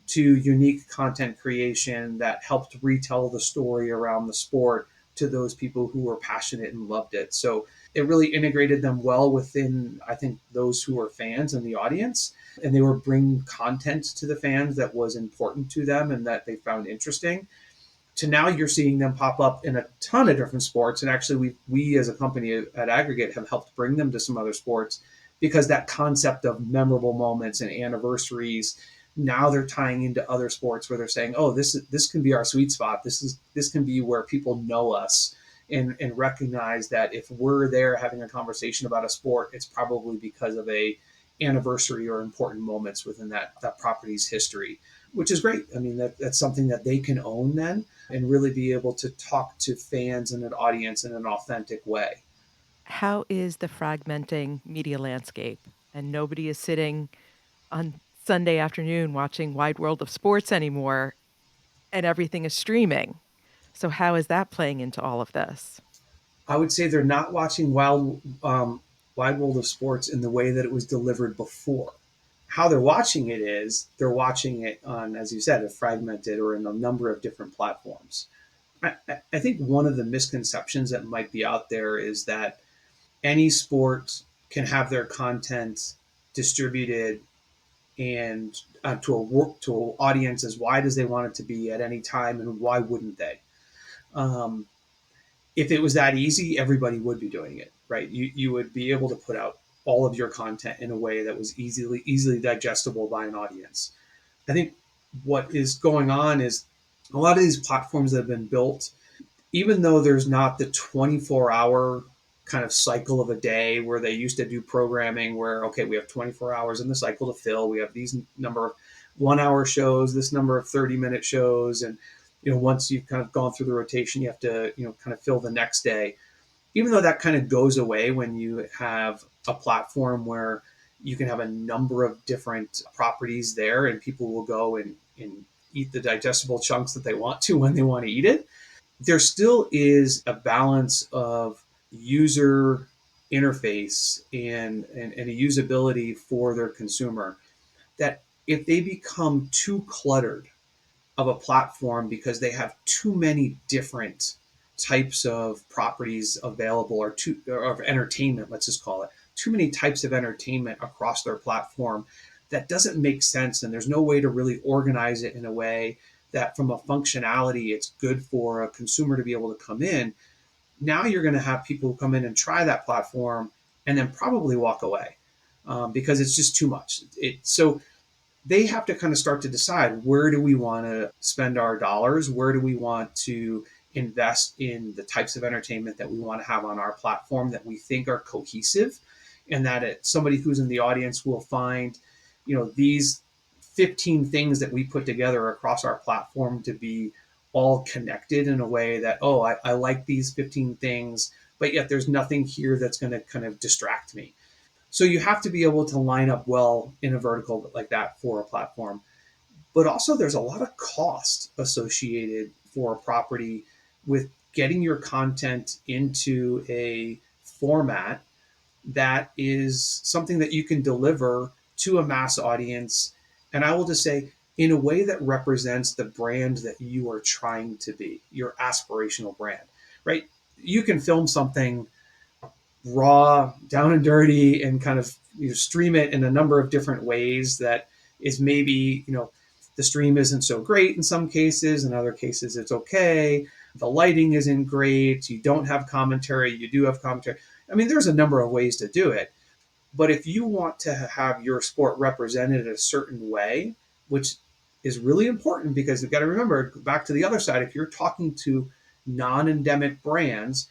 to unique content creation that helped retell the story around the sport to those people who were passionate and loved it. So it really integrated them well within, I think, those who are fans and the audience. And they were bringing content to the fans that was important to them and that they found interesting. To now you're seeing them pop up in a ton of different sports. And actually, we as a company at Aggregate have helped bring them to some other sports because that concept of memorable moments and anniversaries, now they're tying into other sports where they're saying, oh, this can be our sweet spot. This can be where people know us and recognize that if we're there having a conversation about a sport, it's probably because of a anniversary or important moments within that property's history, which is great. I mean, that's something that they can own then and really be able to talk to fans and an audience in an authentic way.
How is the fragmenting media landscape? And nobody is sitting on Sunday afternoon watching Wide World of Sports anymore, and everything is streaming. So how is that playing into all of this?
I would say they're not watching Wide World of Sports in the way that it was delivered before. how they're watching it is they're watching it on, as you said, a fragmented or in a number of different platforms. I think one of the misconceptions that might be out there is that any sport can have their content distributed and to an audience as wide as they want it to be at any time, and why wouldn't they? Um, if it was that easy, everybody would be doing it, right? You would be able to put out all of your content in a way that was easily digestible by an audience. I think what is going on is a lot of these platforms that have been built, even though there's not the 24-hour kind of cycle of a day where they used to do programming where, okay, we have 24 hours in the cycle to fill. We have these number of 1 hour shows, this number of 30-minute shows. And, once you've kind of gone through the rotation, you have to, kind of fill the next day. Even though that kind of goes away when you have a platform where you can have a number of different properties there and people will go and eat the digestible chunks that they want to when they want to eat it, there still is a balance of user interface and a usability for their consumer that if they become too cluttered of a platform because they have too many different types of properties available or of entertainment, let's just call it, too many types of entertainment across their platform, that doesn't make sense. And there's no way to really organize it in a way that from a functionality, it's good for a consumer to be able to come in. Now you're going to have people who come in and try that platform and then probably walk away because it's just too much. So they have to kind of start to decide, where do we want to spend our dollars? Where do we want to invest in the types of entertainment that we want to have on our platform that we think are cohesive, and that somebody who's in the audience will find, these 15 things that we put together across our platform to be all connected in a way that, oh, I like these 15 things, but yet there's nothing here that's going to kind of distract me. So you have to be able to line up well in a vertical like that for a platform. But also there's a lot of cost associated for a property with getting your content into a format that is something that you can deliver to a mass audience. And I will just say, in a way that represents the brand that you are trying to be, your aspirational brand, right? You can film something raw, down and dirty, and kind of stream it in a number of different ways that is maybe, the stream isn't so great in some cases. In other cases, it's okay. The lighting isn't great. You don't have commentary. You do have commentary. I mean, there's a number of ways to do it. But if you want to have your sport represented in a certain way, which is really important, because you've got to remember, back to the other side, if you're talking to non-endemic brands,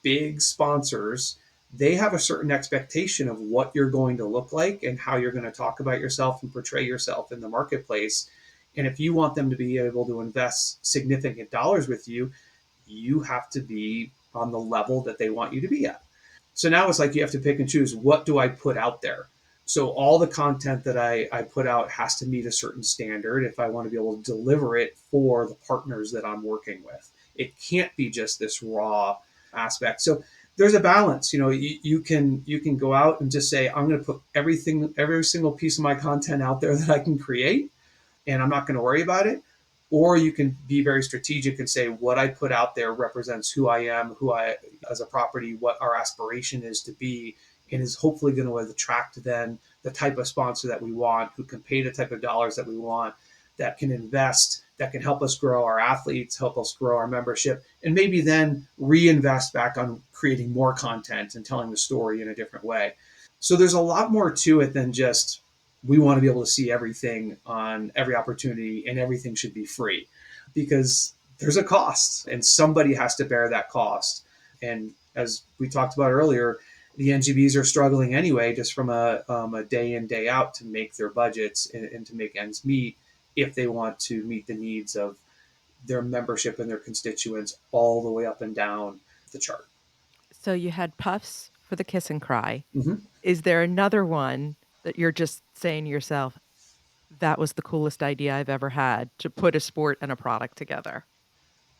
big sponsors, they have a certain expectation of what you're going to look like and how you're going to talk about yourself and portray yourself in the marketplace. And if you want them to be able to invest significant dollars with you, you have to be on the level that they want you to be at. So now it's like you have to pick and choose, what do I put out there? So all the content that I put out has to meet a certain standard if I want to be able to deliver it for the partners that I'm working with. It can't be just this raw aspect. So there's a balance. You can go out and just say, I'm going to put every single piece of my content out there that I can create, and I'm not going to worry about it. Or you can be very strategic and say, what I put out there represents who I am, as a property, what our aspiration is to be, and is hopefully going to attract then the type of sponsor that we want, who can pay the type of dollars that we want, that can invest, that can help us grow our athletes, help us grow our membership, and maybe then reinvest back on creating more content and telling the story in a different way. So there's a lot more to it than just, we want to be able to see everything on every opportunity and everything should be free, because there's a cost and somebody has to bear that cost. And as we talked about earlier, the NGBs are struggling anyway, just from a day in, day out, to make their budgets and to make ends meet if they want to meet the needs of their membership and their constituents all the way up and down the chart.
So you had Puffs for the kiss and cry.
Mm-hmm.
Is there another one that you're just saying to yourself, that was the coolest idea I've ever had, to put a sport and a product together?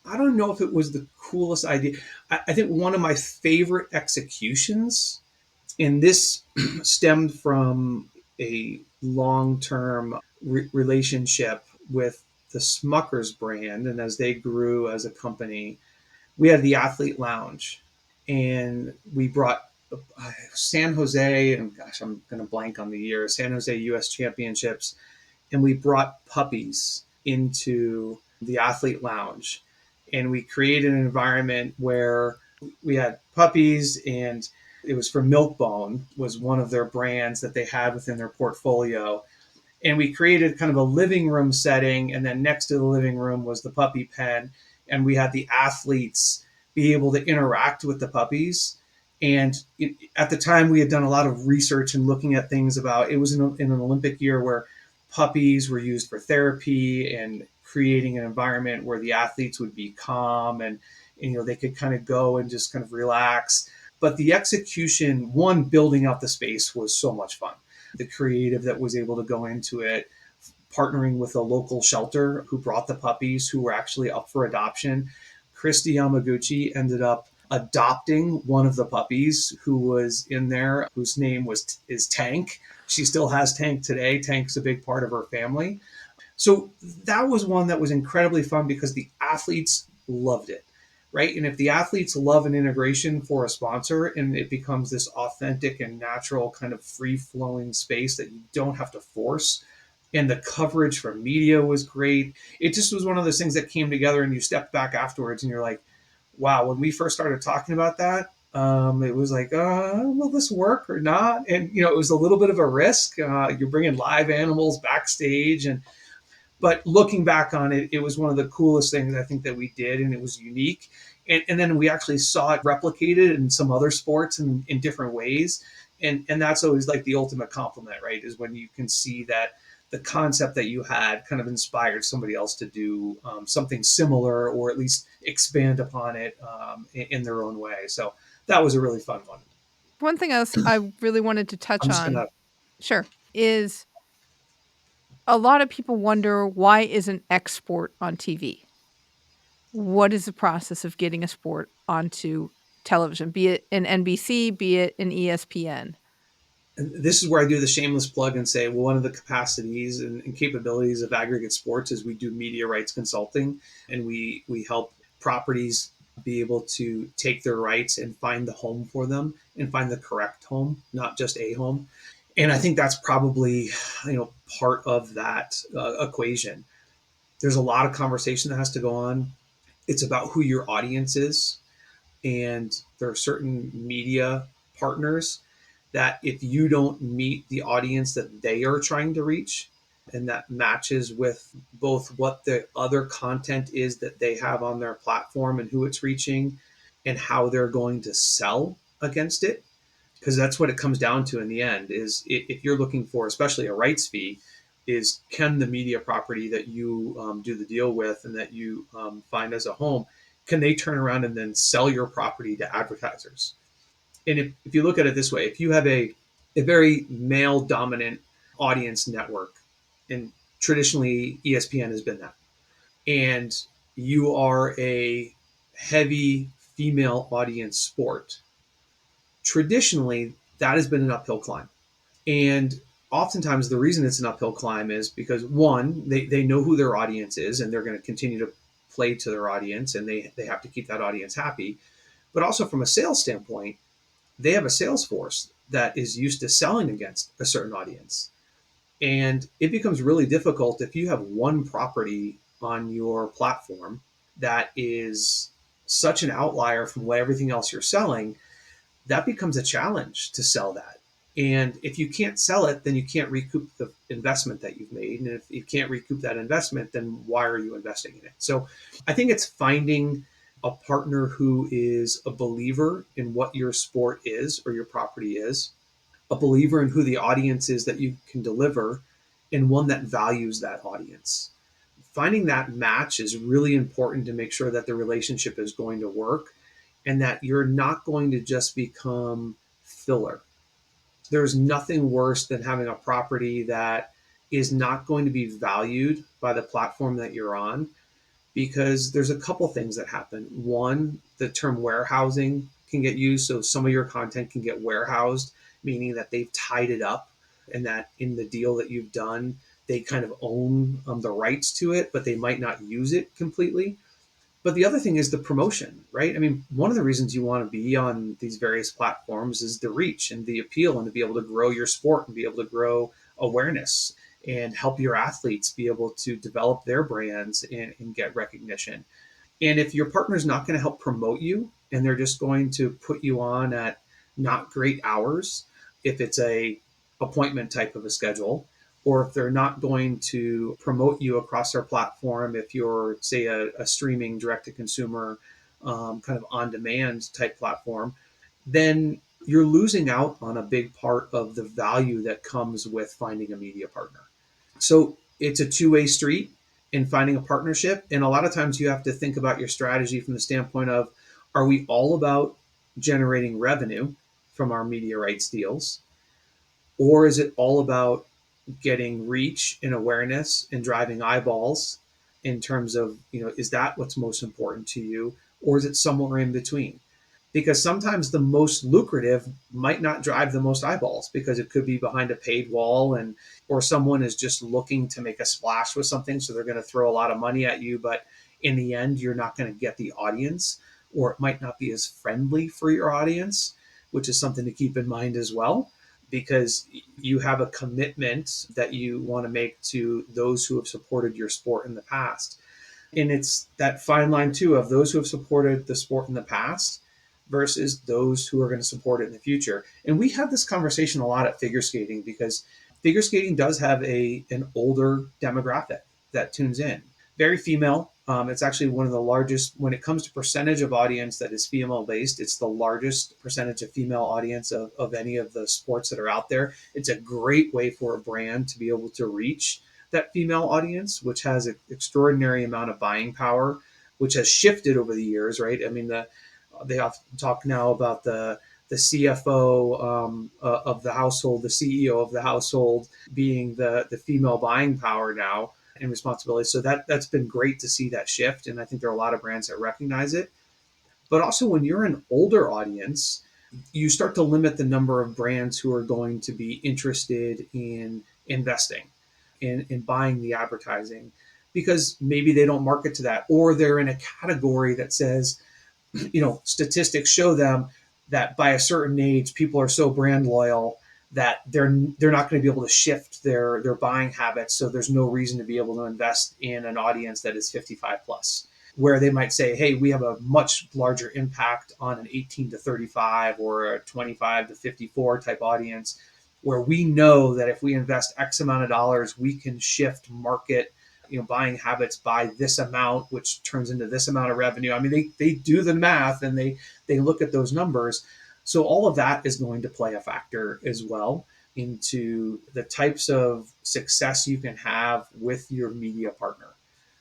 I don't know if it was the coolest idea. I think one of my favorite executions, and this stemmed from a long-term relationship with the Smucker's brand. And as they grew as a company, we had the Athlete Lounge, and we brought San Jose, and gosh, I'm going to blank on the year, San Jose U.S. Championships, and we brought puppies into the Athlete Lounge. And we created an environment where we had puppies, and it was for Milkbone, was one of their brands that they had within their portfolio. And we created kind of a living room setting, and then next to the living room was the puppy pen, and we had the athletes be able to interact with the puppies. And at the time, we had done a lot of research and looking at things about, it was in an Olympic year where puppies were used for therapy, and creating an environment where the athletes would be calm, and they could kind of go and just kind of relax. But the execution, one, building out the space was so much fun. The creative that was able to go into it, partnering with a local shelter who brought the puppies who were actually up for adoption. Christy Yamaguchi ended up adopting one of the puppies who was in there, whose name is Tank. She still has Tank today. Tank's a big part of her family. So that was one that was incredibly fun because the athletes loved it, right? And if the athletes love an integration for a sponsor, and it becomes this authentic and natural kind of free-flowing space that you don't have to force, and the coverage from media was great. It just was one of those things that came together, and you stepped back afterwards and you're like, wow, when we first started talking about that, it was like, will this work or not? And, it was a little bit of a risk. You're bringing live animals backstage, but looking back on it, it was one of the coolest things I think that we did, and it was unique. And then we actually saw it replicated in some other sports in different ways. And that's always like the ultimate compliment, right? Is when you can see that the concept that you had kind of inspired somebody else to do something similar, or at least expand upon it in their own way. So that was a really fun one.
One thing else I really wanted to touch
I'm just
on,
gonna
sure, is a lot of people wonder, why isn't X sport on TV? What is the process of getting a sport onto television, be it in NBC, be it in ESPN?
This is where I do the shameless plug and say, well, one of the capacities and capabilities of Aggregate Sports is we do media rights consulting, and we help properties be able to take their rights and find the home for them, and find the correct home, not just a home. And I think that's probably, part of that equation. There's a lot of conversation that has to go on. It's about who your audience is. And there are certain media partners that if you don't meet the audience that they are trying to reach, and that matches with both what the other content is that they have on their platform and who it's reaching, and how they're going to sell against it, because that's what it comes down to in the end, is if you're looking for, especially a rights fee, is can the media property that you do the deal with and that you find as a home, can they turn around and then sell your property to advertisers? And if you look at it this way, if you have a very male dominant audience network, and traditionally ESPN has been that, and you are a heavy female audience sport, traditionally that has been an uphill climb. And oftentimes the reason it's an uphill climb is because, one, they know who their audience is, and they're going to continue to play to their audience, and they have to keep that audience happy. But also from a sales standpoint, they have a sales force that is used to selling against a certain audience. And it becomes really difficult if you have one property on your platform that is such an outlier from what everything else you're selling. That becomes a challenge to sell that. And if you can't sell it, then you can't recoup the investment that you've made. And if you can't recoup that investment, then why are you investing in it? So I think it's finding a partner who is a believer in what your sport is or your property is, a believer in who the audience is that you can deliver, and one that values that audience. Finding that match is really important to make sure that the relationship is going to work, and that you're not going to just become filler. There's nothing worse than having a property that is not going to be valued by the platform that you're on, because there's a couple things that happen. One, the term warehousing can get used. So some of your content can get warehoused, meaning that they've tied it up and that in the deal that you've done, they kind of own the rights to it, but they might not use it completely. But the other thing is the promotion, right? I mean, one of the reasons you want to be on these various platforms is the reach and the appeal, and to be able to grow your sport and be able to grow awareness and help your athletes be able to develop their brands and get recognition. And if your partner's not going to help promote you and they're just going to put you on at not great hours, if it's a appointment type of a schedule, or if they're not going to promote you across their platform, if you're, say, a streaming direct to consumer kind of on demand type platform, then you're losing out on a big part of the value that comes with finding a media partner. So it's a two-way street in finding a partnership. And a lot of times you have to think about your strategy from the standpoint of, are we all about generating revenue from our media rights deals? Or is it all about getting reach and awareness and driving eyeballs in terms of, is that what's most important to you? Or is it somewhere in between? Because sometimes the most lucrative might not drive the most eyeballs, because it could be behind a paid wall, and or someone is just looking to make a splash with something, so they're going to throw a lot of money at you, but in the end you're not going to get the audience, or it might not be as friendly for your audience, which is something to keep in mind as well, because you have a commitment that you want to make to those who have supported your sport in the past. And it's that fine line too of those who have supported the sport in the past versus those who are going to support it in the future. And we have this conversation a lot at figure skating, because figure skating does have an older demographic that tunes in. Very female. It's actually one of the largest, when it comes to percentage of audience that is female based, it's the largest percentage of female audience of any of the sports that are out there. It's a great way for a brand to be able to reach that female audience, which has an extraordinary amount of buying power, which has shifted over the years, right? I mean, they often talk now about the CFO of the household, the CEO of the household being the female buying power now and responsibility. So that's been great to see that shift. And I think there are a lot of brands that recognize it. But also when you're an older audience, you start to limit the number of brands who are going to be interested in investing in buying the advertising, because maybe they don't market to that, or they're in a category that says, statistics show them that by a certain age, people are so brand loyal that they're not going to be able to shift their buying habits. So there's no reason to be able to invest in an audience that is 55 plus, where they might say, hey, we have a much larger impact on an 18 to 35 or a 25 to 54 type audience, where we know that if we invest X amount of dollars, we can shift market buying habits by this amount, which turns into this amount of revenue. I mean, they do the math and they look at those numbers. So all of that is going to play a factor as well into the types of success you can have with your media partner.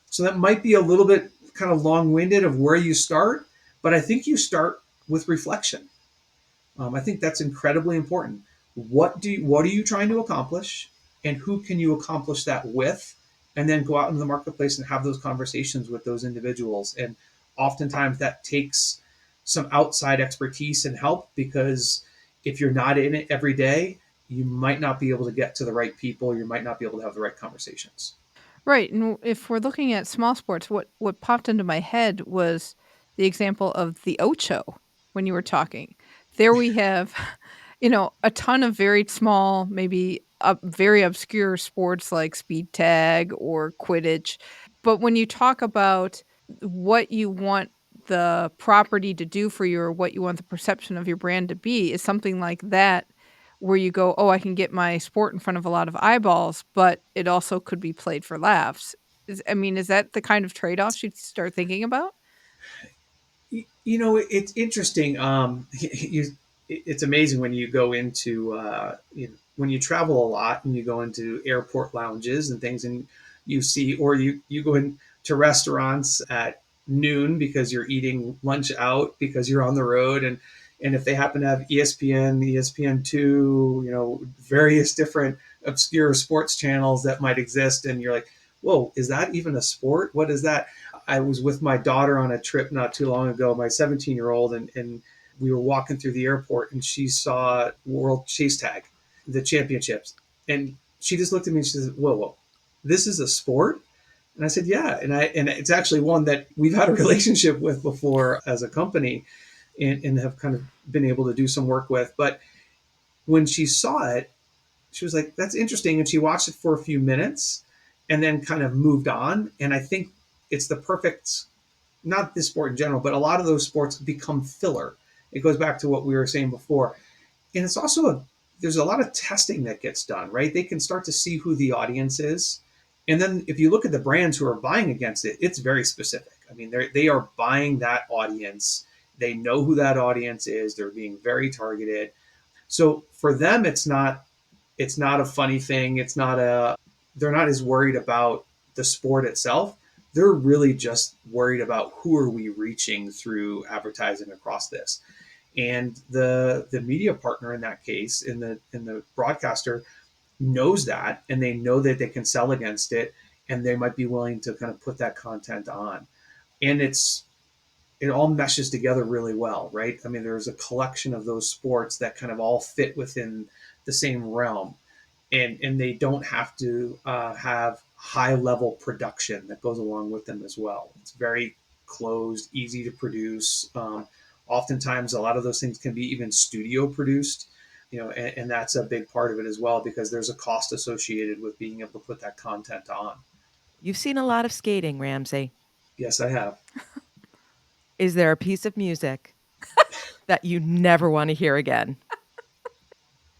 So that might be a little bit kind of long-winded of where you start, but I think you start with reflection. I think that's incredibly important. What are you trying to accomplish, and who can you accomplish that with? And then go out into the marketplace and have those conversations with those individuals. And oftentimes that takes some outside expertise and help, because if you're not in it every day, you might not be able to get to the right people. You might not be able to have the right conversations.
Right. And if we're looking at small sports, what popped into my head was the example of the Ocho when you were talking. There we have, a ton of very small, maybe very obscure sports like speed tag or Quidditch. But when you talk about what you want the property to do for you, or what you want the perception of your brand to be, is something like that, where you go, oh, I can get my sport in front of a lot of eyeballs, but it also could be played for laughs. Is that the kind of trade-offs you'd start thinking about?
It's interesting. It's amazing when you go into, when you travel a lot and you go into airport lounges and things, and you see, or you go into restaurants at noon because you're eating lunch out because you're on the road. And if they happen to have ESPN, ESPN2, various different obscure sports channels that might exist, and you're like, whoa, is that even a sport? What is that? I was with my daughter on a trip not too long ago, my 17-year-old, and we were walking through the airport, and she saw World Chase Tag, the championships. And she just looked at me and she said, whoa, this is a sport? And I said, yeah. And it's actually one that we've had a relationship with before as a company, and have kind of been able to do some work with. But when she saw it, she was like, that's interesting. And she watched it for a few minutes and then kind of moved on. And I think it's the perfect, not this sport in general, but a lot of those sports become filler. It goes back to what we were saying before. And it's also there's a lot of testing that gets done, right? They can start to see who the audience is. And then if you look at the brands who are buying against it, it's very specific. I mean, they are buying that audience. They know who that audience is. They're being very targeted. So for them, it's not a funny thing. They're not as worried about the sport itself. They're really just worried about who are we reaching through advertising across this. And the media partner in that case, in the broadcaster, knows that, and they know that they can sell against it, and they might be willing to kind of put that content on. And it all meshes together really well, right? I mean, there's a collection of those sports that kind of all fit within the same realm, and they don't have to have high level production that goes along with them as well. It's very closed, easy to produce. Oftentimes, a lot of those things can be even studio produced, and that's a big part of it as well, because there's a cost associated with being able to put that content on.
You've seen a lot of skating, Ramsey.
Yes, I have.
Is there a piece of music that you never want to hear again?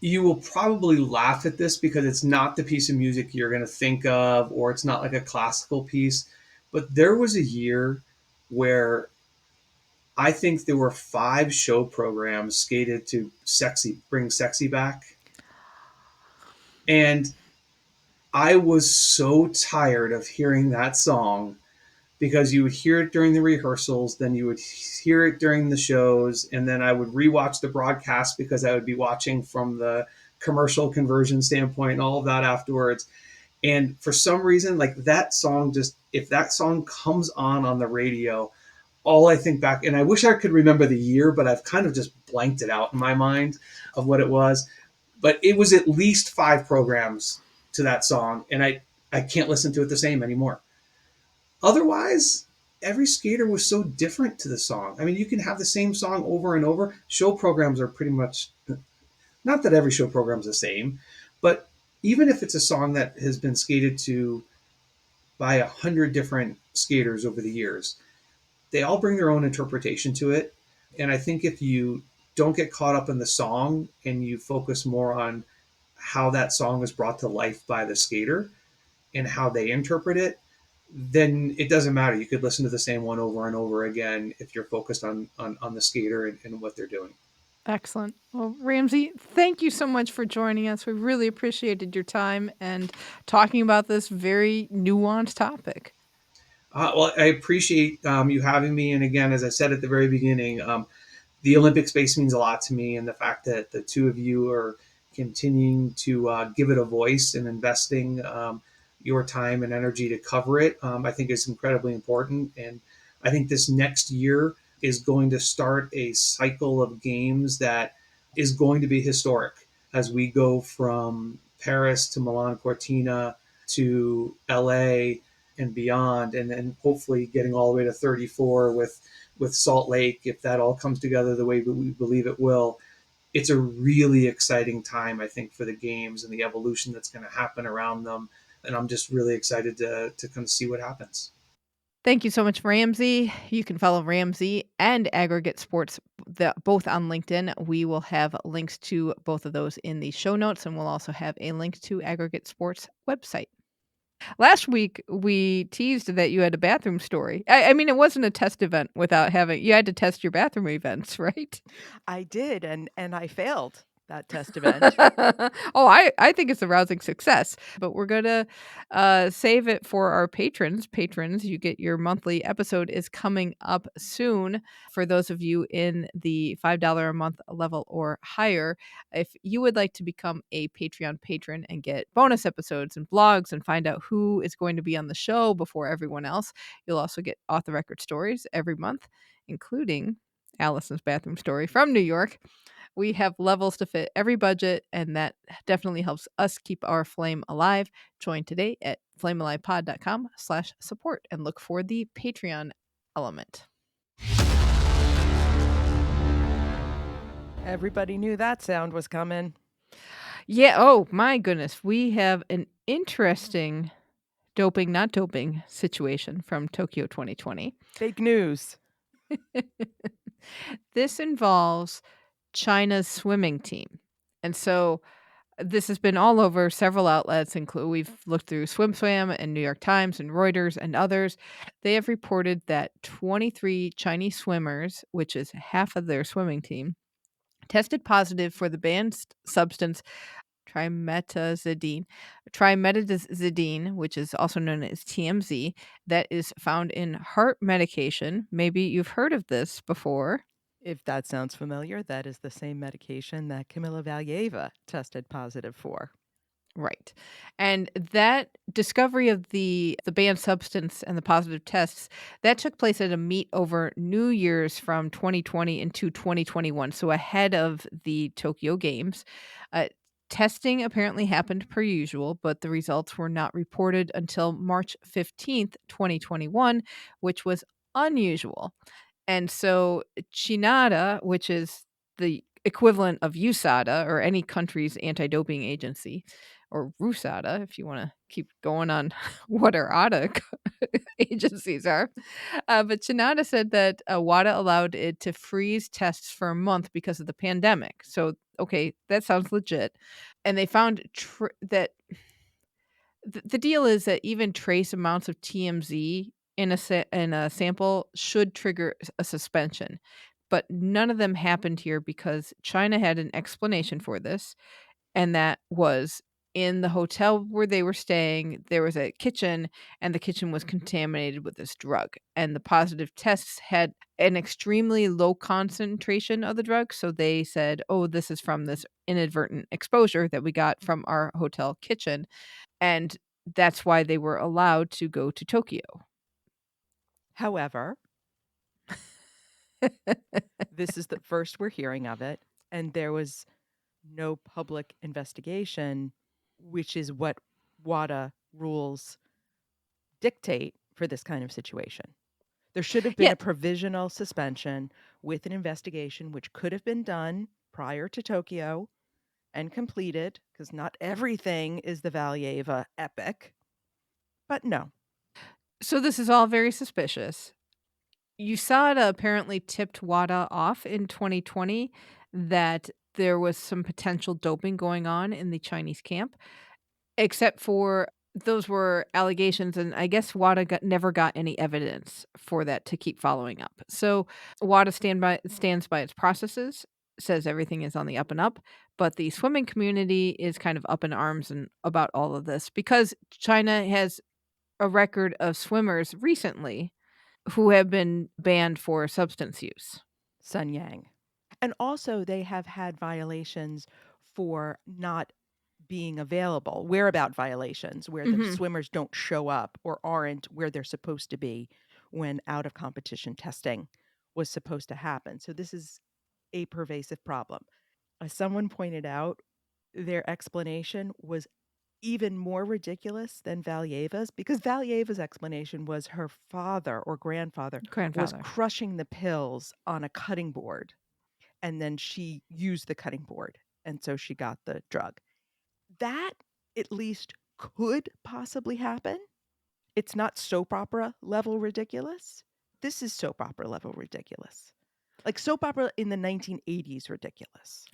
You will probably laugh at this because it's not the piece of music you're going to think of, or it's not like a classical piece. But there was a year where I think there were 5 show programs skated to bring sexy back. And I was so tired of hearing that song, because you would hear it during the rehearsals, then you would hear it during the shows, and then I would rewatch the broadcast because I would be watching from the commercial conversion standpoint and all of that afterwards. And for some reason, like that song, just if that song comes on the radio, all I think back, and I wish I could remember the year, but I've kind of just blanked it out in my mind of what it was. But it was at least 5 programs to that song, and I can't listen to it the same anymore. Otherwise, every skater was so different to the song. I mean, you can have the same song over and over. Show programs are pretty much, not that every show program is the same, but even if it's a song that has been skated to by 100 different skaters over the years, they all bring their own interpretation to it. And I think if you don't get caught up in the song and you focus more on how that song is brought to life by the skater and how they interpret it, then it doesn't matter. You could listen to the same one over and over again if you're focused on the skater and what they're doing.
Excellent. Well, Ramsey, thank you so much for joining us. We really appreciated your time and talking about this very nuanced topic.
Well, I appreciate you having me. And again, as I said at the very beginning, the Olympic space means a lot to me, and the fact that the two of you are continuing to give it a voice and investing your time and energy to cover it, I think is incredibly important. And I think this next year is going to start a cycle of games that is going to be historic as we go from Paris to Milan Cortina to LA and beyond, and then hopefully getting all the way to 34 with Salt Lake, if that all comes together the way we believe it will. It's a really exciting time, I think, for the games and the evolution that's going to happen around them. And I'm just really excited to kind of see what happens.
Thank you so much, Ramsey. You can follow Ramsey and Aggregate Sports both on LinkedIn. We will have links to both of those in the show notes, and we'll also have a link to Aggregate Sports website. Last week, we teased that you had a bathroom story. I mean, it wasn't a test event without you had to test your bathroom events, right?
I did, and I failed that test event.
Oh, I think it's a rousing success, but we're going to save it for our patrons. Patrons, you get your monthly episode is coming up soon. For those of you in the $5 a month level or higher, if you would like to become a Patreon patron and get bonus episodes and blogs and find out who is going to be on the show before everyone else, you'll also get off the record stories every month, including Allison's bathroom story from New York. We have levels to fit every budget, and that definitely helps us keep our flame alive. Join today at flamealivepod.com/support and look for the Patreon element.
Everybody knew that sound was coming.
Yeah. Oh, my goodness. We have an interesting doping, not doping situation from Tokyo 2020.
Fake news.
This involves China's swimming team. And so this has been all over several outlets, include we've looked through SwimSwam and New York Times and Reuters and others. They have reported that 23 Chinese swimmers, which is half of their swimming team, tested positive for the banned substance trimetazidine, which is also known as TMZ, that is found in heart medication. Maybe you've heard of this before.
If that sounds familiar, that is the same medication that Kamila Valieva tested positive for.
Right. And that discovery of the banned substance and the positive tests, that took place at a meet over New Year's from 2020 into 2021, so ahead of the Tokyo Games. Testing apparently happened per usual, but the results were not reported until March 15th, 2021, which was unusual. And so Chinada, which is the equivalent of USADA or any country's anti-doping agency, or RUSADA, if you want to keep going on what our ADA agencies are. But Chinada said that WADA allowed it to freeze tests for a month because of the pandemic. So, okay, that sounds legit. And they found that the deal is that even trace amounts of TMZ in a sample should trigger a suspension. But none of them happened here because China had an explanation for this, and that was in the hotel where they were staying, there was a kitchen, and the kitchen was contaminated with this drug. And the positive tests had an extremely low concentration of the drug. So they said, oh, this is from this inadvertent exposure that we got from our hotel kitchen. And that's why they were allowed to go to Tokyo.
However, this is the first we're hearing of it, and there was no public investigation, which is what WADA rules dictate for this kind of situation. There should have been
Yeah.
a provisional suspension with an investigation, which could have been done prior to Tokyo and completed, because not everything is the Valieva epic. But no.
So this is all very suspicious. USADA apparently tipped WADA off in 2020 that there was some potential doping going on in the Chinese camp, except for those were allegations, and I guess WADA never got any evidence for that to keep following up. So WADA stands by its processes, says everything is on the up and up, but the swimming community is kind of up in arms about all of this because China has a record of swimmers recently who have been banned for substance use.
Sun Yang. And also, they have had violations for not being available, whereabout violations, where the swimmers don't show up or aren't where they're supposed to be when out of competition testing was supposed to happen. So this is a pervasive problem. As someone pointed out, their explanation was even more ridiculous than Valieva's, because Valieva's explanation was her father or grandfather was crushing the pills on a cutting board, and then she used the cutting board, and so she got the drug. That at least could possibly happen. It's not soap opera level ridiculous. This is soap opera level ridiculous. Like soap opera in the 1980s ridiculous.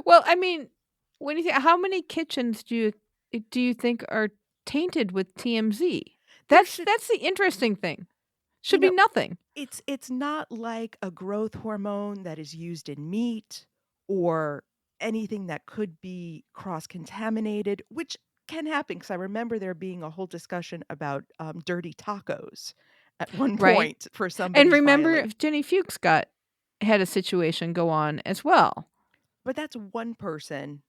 Well, I mean, when you think, how many kitchens do you think are tainted with TMZ? That's the interesting thing. Should be nothing.
It's not like a growth hormone that is used in meat or anything that could be cross-contaminated, which can happen, because I remember there being a whole discussion about dirty tacos at one point for somebody.
And remember, Jenny Fuchs had a situation go on as well.
But that's one person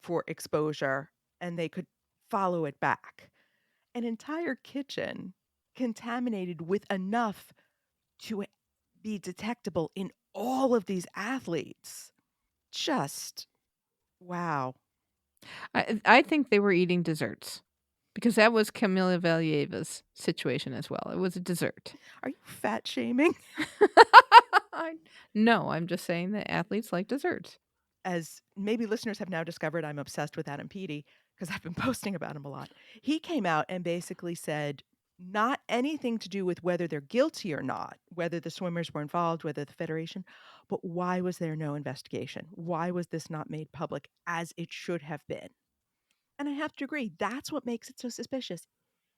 for exposure, and they could follow it back. An entire kitchen contaminated with enough to be detectable in all of these athletes. Just wow.
I think they were eating desserts because that was Camila Valieva's situation as well. It was a dessert.
Are you fat shaming?
No, I'm just saying that athletes like desserts.
As maybe listeners have now discovered, I'm obsessed with Adam Peaty because I've been posting about him a lot. He came out and basically said not anything to do with whether they're guilty or not, whether the swimmers were involved, whether the federation, but why was there no investigation? Why was this not made public as it should have been? And I have to agree, that's what makes it so suspicious.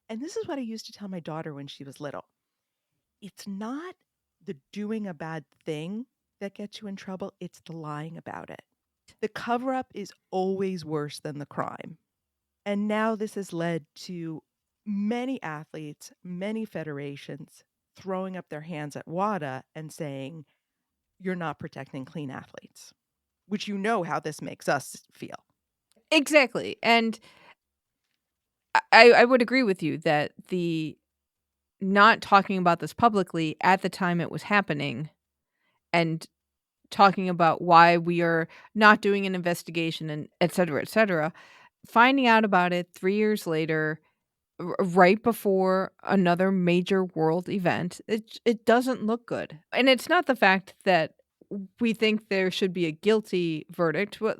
And this is what I used to tell my daughter when she was little. It's not the doing a bad thing that gets you in trouble, it's the lying about it. The cover up is always worse than the crime. And now this has led to many athletes, many federations throwing up their hands at WADA and saying, you're not protecting clean athletes, which you know how this makes us feel.
Exactly. And I would agree with you that the not talking about this publicly at the time it was happening and talking about why we are not doing an investigation and et cetera, finding out about it 3 years later, right before another major world event, it doesn't look good. And it's not the fact that we think there should be a guilty verdict, but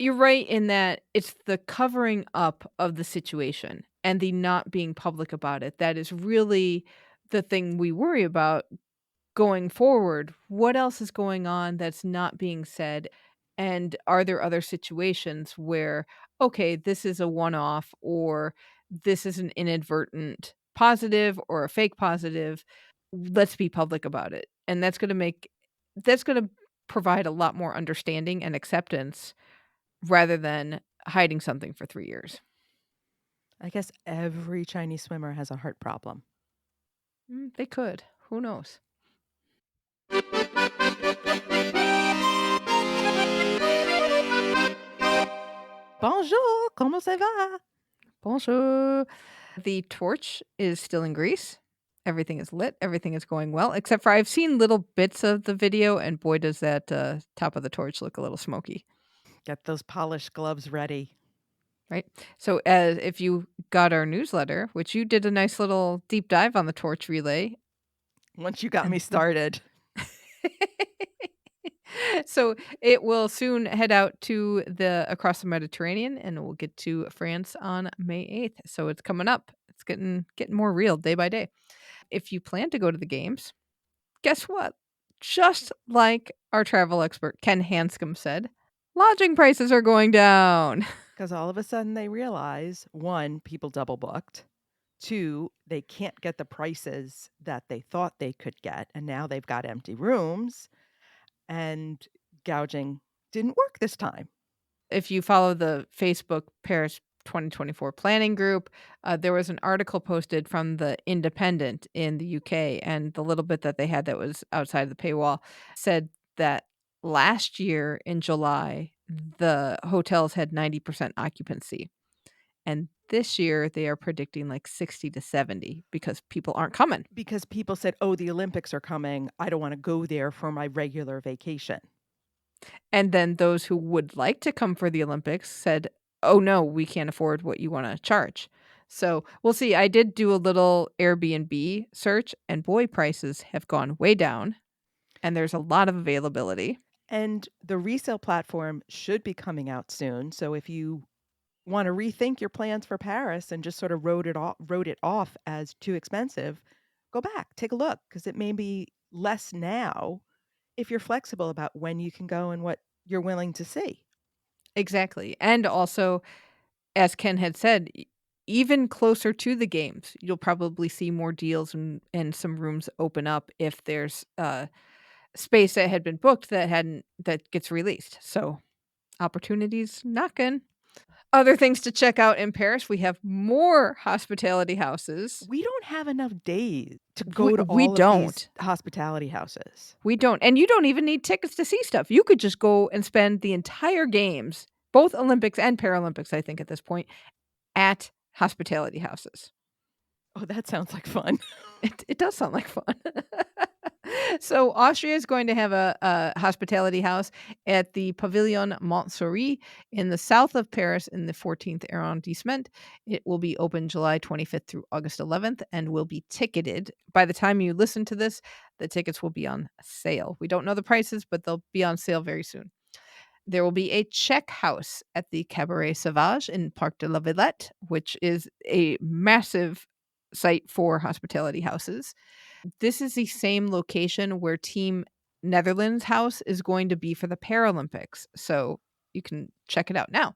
you're right in that it's the covering up of the situation and the not being public about it that is really the thing we worry about going forward. What else is going on that's not being said? And are there other situations where, okay, this is a one off or this is an inadvertent positive or a fake positive? Let's be public about it. And that's going to provide a lot more understanding and acceptance rather than hiding something for 3 years.
I guess every Chinese swimmer has a heart problem.
They could. Who knows?
Bonjour, comment ça va?
Bonjour. The torch is still in Greece. Everything is lit. Everything is going well, except for I've seen little bits of the video, and boy, does that top of the torch look a little smoky,
Get those polished gloves ready.
right? So, as if you got our newsletter, which you did a nice little deep dive on the torch relay,
Once you got me started.
so it will soon head out to across the Mediterranean, and we'll get to France on May 8th. So it's coming up. It's getting more real day by day. If you plan to go to the games, guess what? Just like our travel expert Ken Hanscom said, lodging prices are going down.
Because all of a sudden they realize, one, people double booked. Two, they can't get the prices that they thought they could get. And now they've got empty rooms. And gouging didn't work this time.
If you follow the Facebook Paris 2024 planning group, there was an article posted from the Independent in the UK, and the little bit that they had that was outside the paywall said that last year in July, the hotels had 90% occupancy. And this year they are predicting like 60 to 70 because people aren't coming.
Because people said, oh, the Olympics are coming. I don't want to go there for my regular vacation.
And then those who would like to come for the Olympics said, oh, no, we can't afford what you want to charge. So we'll see. I did do a little Airbnb search, and boy, prices have gone way down. And there's a lot of availability.
And the resale platform should be coming out soon. So if you want to rethink your plans for Paris and just sort of wrote it off as too expensive, go back, take a look, because it may be less now if you're flexible about when you can go and what you're willing to see.
Exactly. And also, as Ken had said, even closer to the games, you'll probably see more deals and some rooms open up if there's space that had been booked that gets released. So opportunities knocking. Other things to check out in Paris, we have more hospitality houses.
We don't have enough days to go to
we
all
don't.
of these hospitality houses.
We don't. And you don't even need tickets to see stuff. You could just go and spend the entire games, both Olympics and Paralympics, I think at this point, at hospitality houses.
Oh, that sounds like fun.
It does sound like fun. So Austria is going to have a hospitality house at the Pavilion Montsouris in the south of Paris in the 14th arrondissement. It will be open July 25th through August 11th and will be ticketed. By the time you listen to this, the tickets will be on sale. We don't know the prices, but they'll be on sale very soon. There will be a Czech house at the Cabaret Sauvage in Parc de la Villette, which is a massive site for hospitality houses. This is the same location where Team Netherlands House is going to be for the Paralympics. So you can check it out now.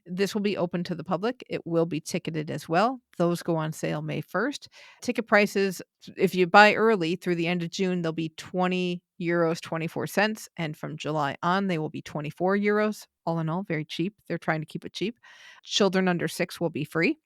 This will be open to the public. It will be ticketed as well. Those go on sale May 1st. Ticket prices, if you buy early through the end of June, they'll be €20, 24 cents. And from July on, they will be €24. All in all, very cheap. They're trying to keep it cheap. Children under 6 will be free.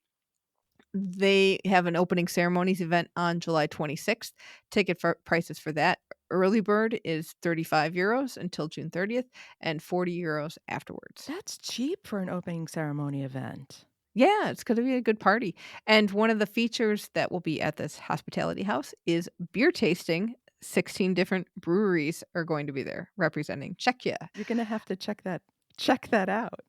They have an opening ceremonies event on July 26th. Ticket prices for that early bird is €35 until June 30th and €40 afterwards.
That's cheap for an opening ceremony event.
Yeah, it's going to be a good party. And one of the features that will be at this hospitality house is beer tasting. 16 different breweries are going to be there representing Czechia.
You're going to have to check that out.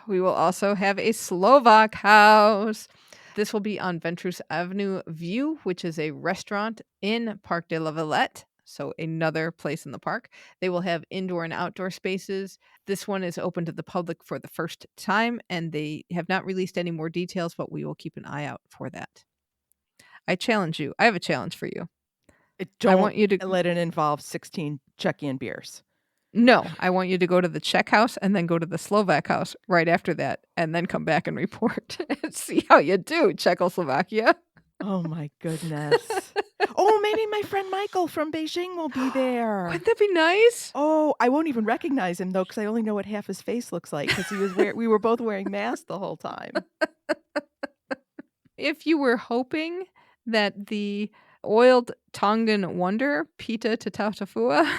We will also have a Slovak house. This will be on Ventrus Avenue View, which is a restaurant in Parc de la Villette, so another place in the park. They will have indoor and outdoor spaces. This one is open to the public for the first time, and they have not released any more details, but we will keep an eye out for that. I challenge you. I have a challenge for you.
Don't
want you to
let it involve 16 Czechian beers.
No, I want you to go to the Czech house and then go to the Slovak house right after that, and then come back and report and see how you do, Czechoslovakia.
Oh my goodness. Oh, maybe my friend Michael from Beijing will be there.
Wouldn't that be nice?
Oh, I won't even recognize him though, because I only know what half his face looks like, because we were both wearing masks the whole time.
If you were hoping that the oiled Tongan wonder, Pita Tautafua,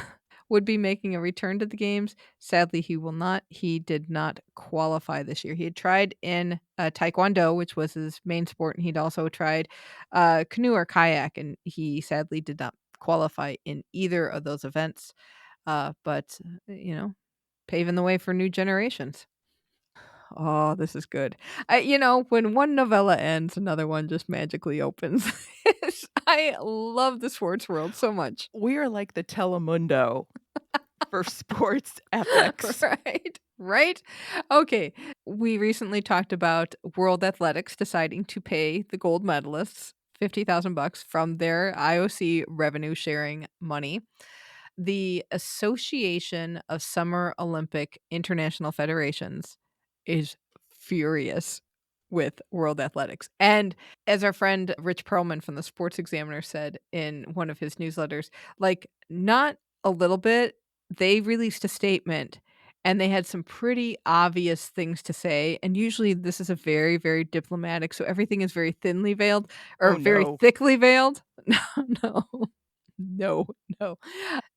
would be making a return to the games, sadly he will not. He did not qualify this year. He had tried in Taekwondo, which was his main sport, and he'd also tried canoe or kayak, and he sadly did not qualify in either of those events. But, paving the way for new generations. Oh, this is good. When one novella ends, another one just magically opens. I love the sports world so much.
We are like the Telemundo for sports epics.
Right? Okay. We recently talked about World Athletics deciding to pay the gold medalists $50,000 from their IOC revenue sharing money. The Association of Summer Olympic International Federations is furious with World Athletics. And as our friend Rich Perlman from the Sports Examiner said in one of his newsletters, not a little bit, they released a statement and they had some pretty obvious things to say. And usually this is a very, very diplomatic, so everything is very thinly veiled or very thickly veiled. No.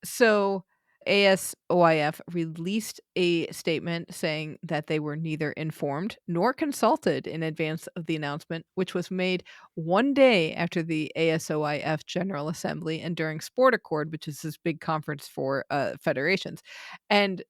So ASOIF released a statement saying that they were neither informed nor consulted in advance of the announcement, which was made one day after the ASOIF General Assembly and during Sport Accord, which is this big conference for federations. And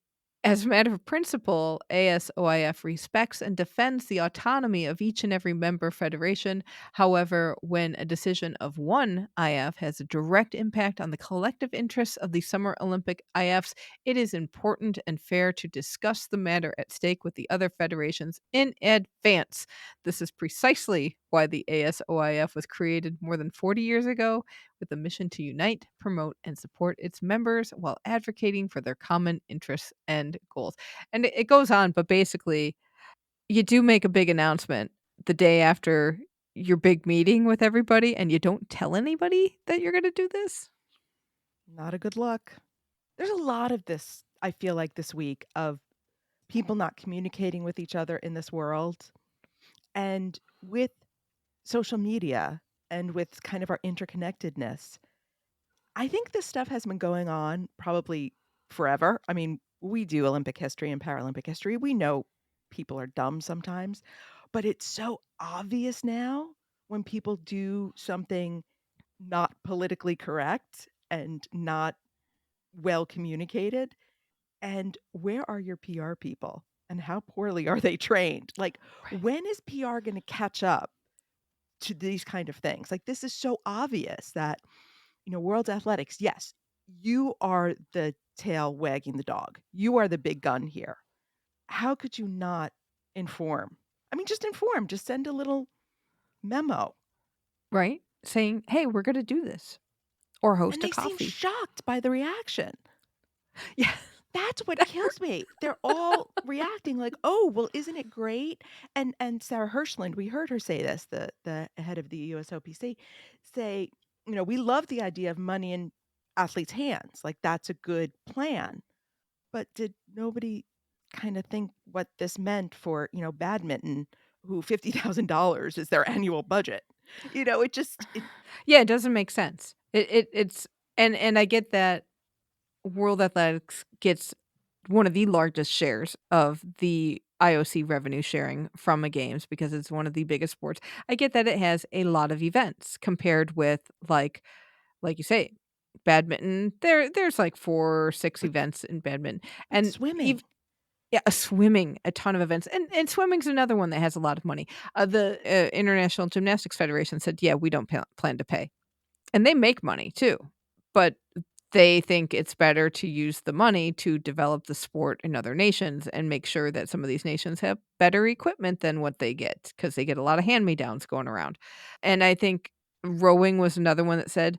as a matter of principle, ASOIF respects and defends the autonomy of each and every member federation. However, when a decision of one IF has a direct impact on the collective interests of the Summer Olympic IFs, it is important and fair to discuss the matter at stake with the other federations in advance. This is precisely why the ASOIF was created more than 40 years ago, with a mission to unite, promote, and support its members while advocating for their common interests and goals. And it goes on, but basically, you do make a big announcement the day after your big meeting with everybody, and you don't tell anybody that you're going to do this.
Not a good look. There's a lot of this, I feel like, this week of people not communicating with each other in this world. And with social media and with kind of our interconnectedness, I think this stuff has been going on probably forever. I mean, we do Olympic history and Paralympic history. We know people are dumb sometimes, but it's so obvious now when people do something not politically correct and not well communicated. And where are your PR people? And how poorly are they trained? Like,
Right.
when is PR going to catch up to these kind of things? Like, this is so obvious that, World Athletics, yes, you are the tail wagging the dog. You are the big gun here. How could you not inform? I mean, just inform, just send a little memo.
Right? Saying, hey, we're going to do this or
And
host a
they seem
coffee.
shocked by the reaction.
Yeah.
That's what kills me. They're all reacting like, "Oh, well, isn't it great?" And Sarah Hirschland, we heard her say this, the head of the USOPC, say, "We love the idea of money in athletes' hands. Like that's a good plan." But did nobody kind of think what this meant for, badminton, who $50,000 is their annual budget? It just
Yeah, it doesn't make sense. It's and I get that World Athletics gets one of the largest shares of the IOC revenue sharing from the games because it's one of the biggest sports. I get that it has a lot of events compared with like you say, badminton. There's like 4 or 6 events in badminton.
but
And
swimming.
yeah, swimming, a ton of events, and swimming's another one that has a lot of money. The International Gymnastics Federation said, "Yeah, we don't plan to pay," and they make money too, but they think it's better to use the money to develop the sport in other nations and make sure that some of these nations have better equipment than what they get because they get a lot of hand me downs going around. And I think rowing was another one that said,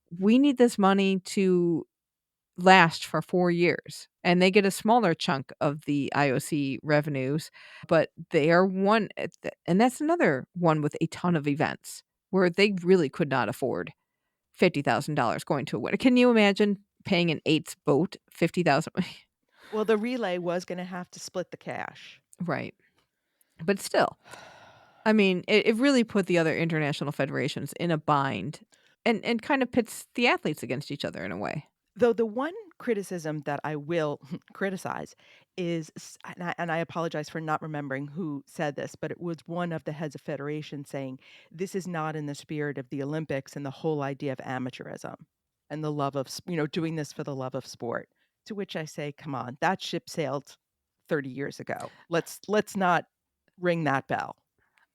We need this money to last for 4 years, and they get a smaller chunk of the IOC revenues, but they are one and that's another one with a ton of events where they really could not afford $50,000 going to a winter. Can you imagine paying an eights boat 50,000?
Well, the relay was gonna have to split the cash.
Right. But still, I mean, it really put the other international federations in a bind and kind of pits the athletes against each other in a way.
Though the one criticism that I will criticize is, and I apologize for not remembering who said this, but it was one of the heads of federation saying this is not in the spirit of the Olympics and the whole idea of amateurism and the love of, doing this for the love of sport. To which I say, come on, that ship sailed 30 years ago. Let's not ring that bell.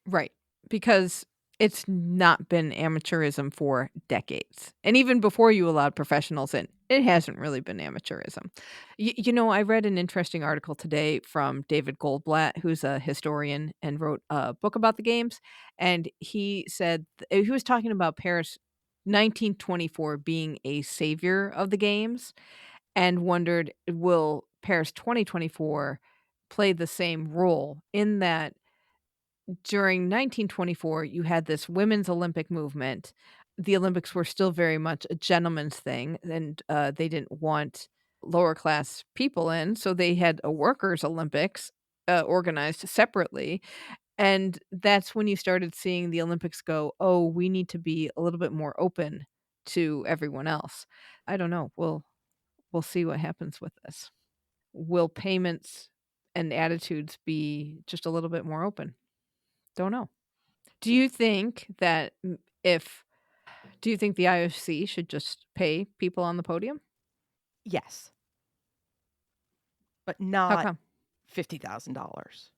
Right. Because it's not been amateurism for decades. And even before you allowed professionals in, it hasn't really been amateurism. I read an interesting article today from David Goldblatt, who's a historian and wrote a book about the games. And he said, he was talking about Paris 1924 being a savior of the games and wondered, will Paris 2024 play the same role in that during 1924, you had this women's Olympic movement. The Olympics were still very much a gentleman's thing, and they didn't want lower class people in, so they had a workers' Olympics organized separately. And that's when you started seeing the Olympics go, oh, we need to be a little bit more open to everyone else. I don't know. We'll see what happens with this. Will payments and attitudes be just a little bit more open? Don't know. Do you think that if do you think the IOC should just pay people on the podium?
Yes, but
How
not
come?
$50,000.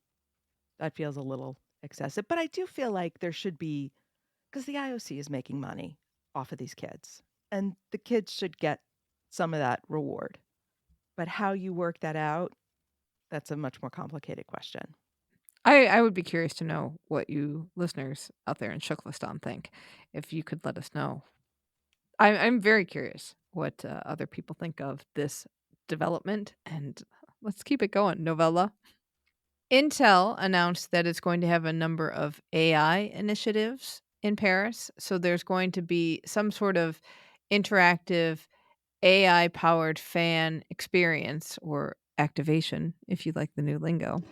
That feels a little excessive, but I do feel like there should be, because the IOC is making money off of these kids, and the kids should get some of that reward. But how you work that out, that's a much more complicated question.
I would be curious to know what you listeners out there in Shuklistan think. If you could let us know. I'm very curious what other people think of this development, and let's keep it going, Novella. Intel announced that it's going to have a number of AI initiatives in Paris. So there's going to be some sort of interactive AI powered fan experience or activation, if you like the new lingo.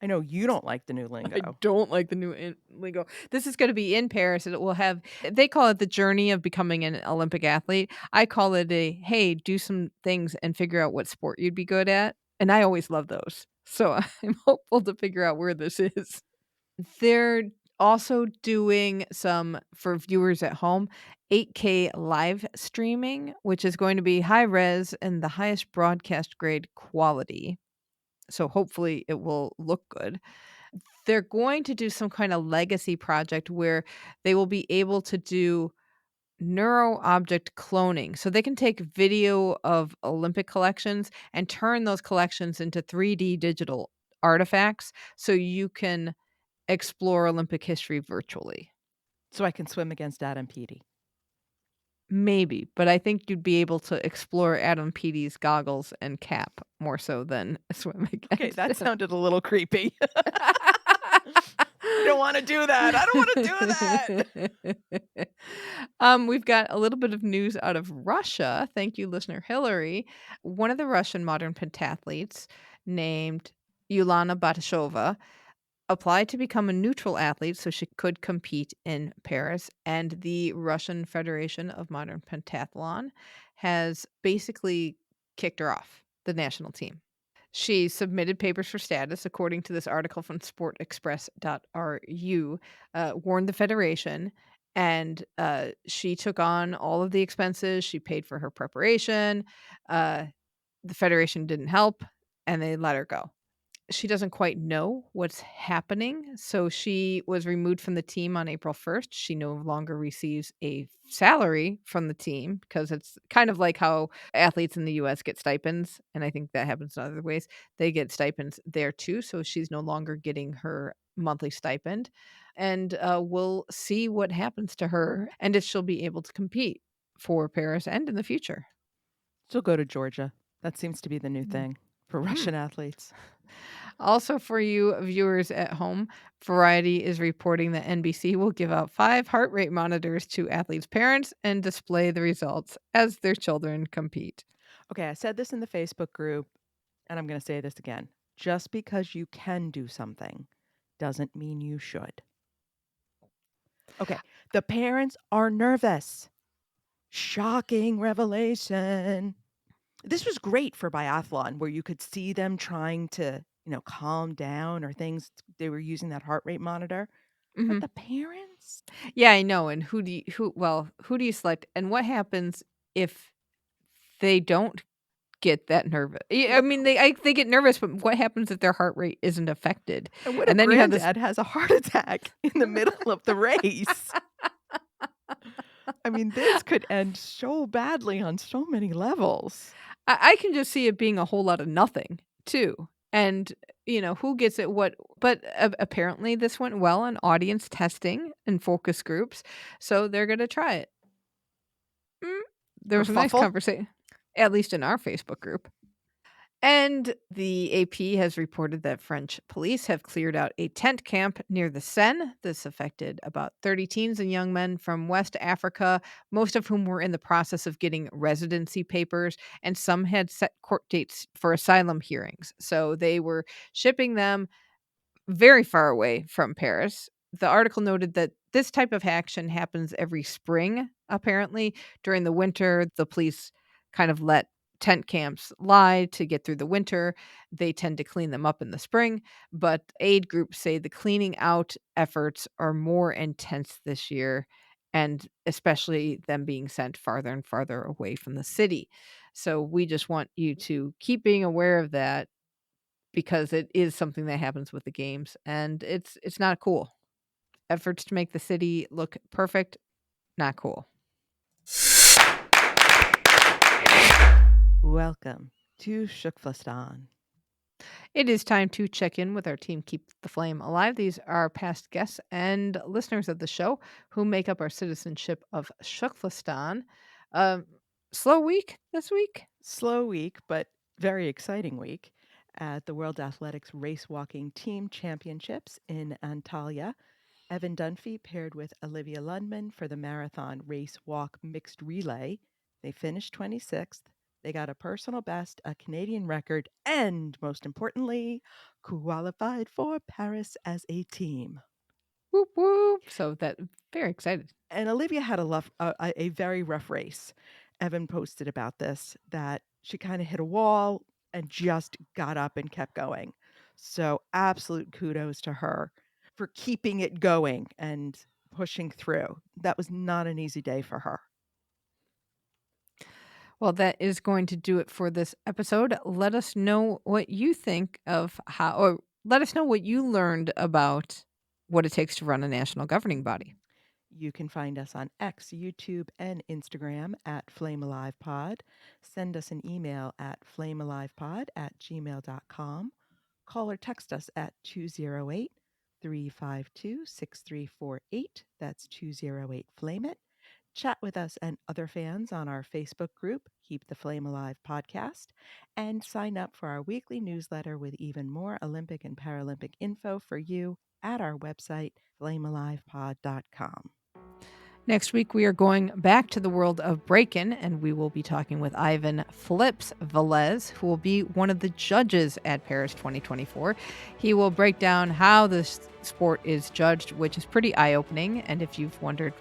I know you don't like the new
I
lingo.
don't like the new lingo. This is going to be in Paris, and it will have, they call it the journey of becoming an Olympic athlete. I call it a, hey, do some things and figure out what sport you'd be good at. And I always love those. So I'm hopeful to figure out where this is. They're also doing some, for viewers at home, 8K live streaming, which is going to be high res and the highest broadcast grade quality. So hopefully it will look good. They're going to do some kind of legacy project where they will be able to do neuro object cloning. So they can take video of Olympic collections and turn those collections into 3D digital artifacts so you can explore Olympic history virtually.
So I can swim against Adam Peaty.
Maybe, but I think you'd be able to explore Adam Peaty's goggles and cap more so than swim against.
Okay, that
him.
sounded a little creepy. I don't want to do that. I don't want to do that.
We've got a little bit of news out of Russia. Thank you, listener Hillary. One of the Russian modern pentathletes named Yulana Batashova applied to become a neutral athlete so she could compete in Paris. And the Russian Federation of Modern Pentathlon has basically kicked her off the national team. She submitted papers for status, according to this article from sportexpress.ru, warned the federation, and she took on all of the expenses. She paid for her preparation. The federation didn't help, and they let her go. She doesn't quite know what's happening, so she was removed from the team on April 1st. She no longer receives a salary from the team because it's kind of like how athletes in the U.S. get stipends, and I think that happens in other ways. They get stipends there too, so she's no longer getting her monthly stipend, and we'll see what happens to her and if she'll be able to compete for Paris and in the future.
She'll go to Georgia. That seems to be the new thing for Russian athletes.
Also, for you viewers at home, Variety is reporting that NBC will give out 5 heart rate monitors to athletes' parents and display the results as their children compete.
Okay, I said this in the Facebook group, and I'm going to say this again. Just because you can do something doesn't mean you should. Okay, the parents are nervous. Shocking revelation. This was great for biathlon where you could see them trying to, calm down or things. They were using that heart rate monitor. But the parents?
Yeah, I know. And who do you select? And what happens if they don't get that nervous? I mean, they get nervous, but what happens if their heart rate isn't affected?
And what
And
if
then you have this
granddad has a heart attack in the middle of the race? I mean, this could end so badly on so many levels.
I can just see it being a whole lot of nothing too. And who gets it what, but apparently this went well on audience testing and focus groups, so they're going to try it. There was a nice
Kerfuffle?
conversation, at least in our Facebook group. And the AP has reported that French police have cleared out a tent camp near the Seine. This affected about 30 teens and young men from West Africa, most of whom were in the process of getting residency papers, and some had set court dates for asylum hearings. So they were shipping them very far away from Paris. The article noted that this type of action happens every spring, apparently. During the winter, the police kind of let tent camps lie to get through the winter. They tend to clean them up in the spring, but aid groups say the cleaning out efforts are more intense this year, and especially them being sent farther and farther away from the city. So we just want you to keep being aware of that because it is something that happens with the games, and it's not cool. Efforts to make the city look perfect, not cool.
Welcome to TKFLASTAN.
It is time to check in with our team Keep the Flame Alive. These are past guests and listeners of the show who make up our citizenship of TKFLASTAN. Slow week this week?
Slow week, but very exciting week at the World Athletics Race Walking Team Championships in Antalya. Evan Dunphy paired with Olivia Lundman for the marathon race walk mixed relay. They finished 26th. They got a personal best, a Canadian record, and most importantly, qualified for Paris as a team.
Whoop whoop. So that very excited.
And Olivia had a very rough race. Evan posted about this, that she kind of hit a wall and just got up and kept going. So absolute kudos to her. for keeping it going and pushing through. That was not an easy day for her.
Well, that is going to do it for this episode. Let us know what you think of or let us know what you learned about what it takes to run a national governing body.
You can find us on X, YouTube, and Instagram at FlameAlivePod. Send us an email at flamealivepod@gmail.com. Call or text us at 208-352-6348. That's 208-FLAME-IT. Chat with us and other fans on our Facebook group, Keep the Flame Alive Podcast, and sign up for our weekly newsletter with even more Olympic and Paralympic info for you at our website, flamealivepod.com.
Next week, we are going back to the world of break-in, and we will be talking with Ivan Flips Velez, who will be one of the judges at Paris 2024. He will break down how this sport is judged, which is pretty eye-opening. And if you've wondered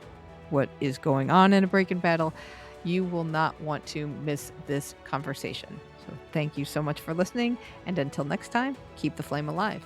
what is going on in a break-in battle, you will not want to miss this conversation. So thank you so much for listening. And until next time, keep the flame alive.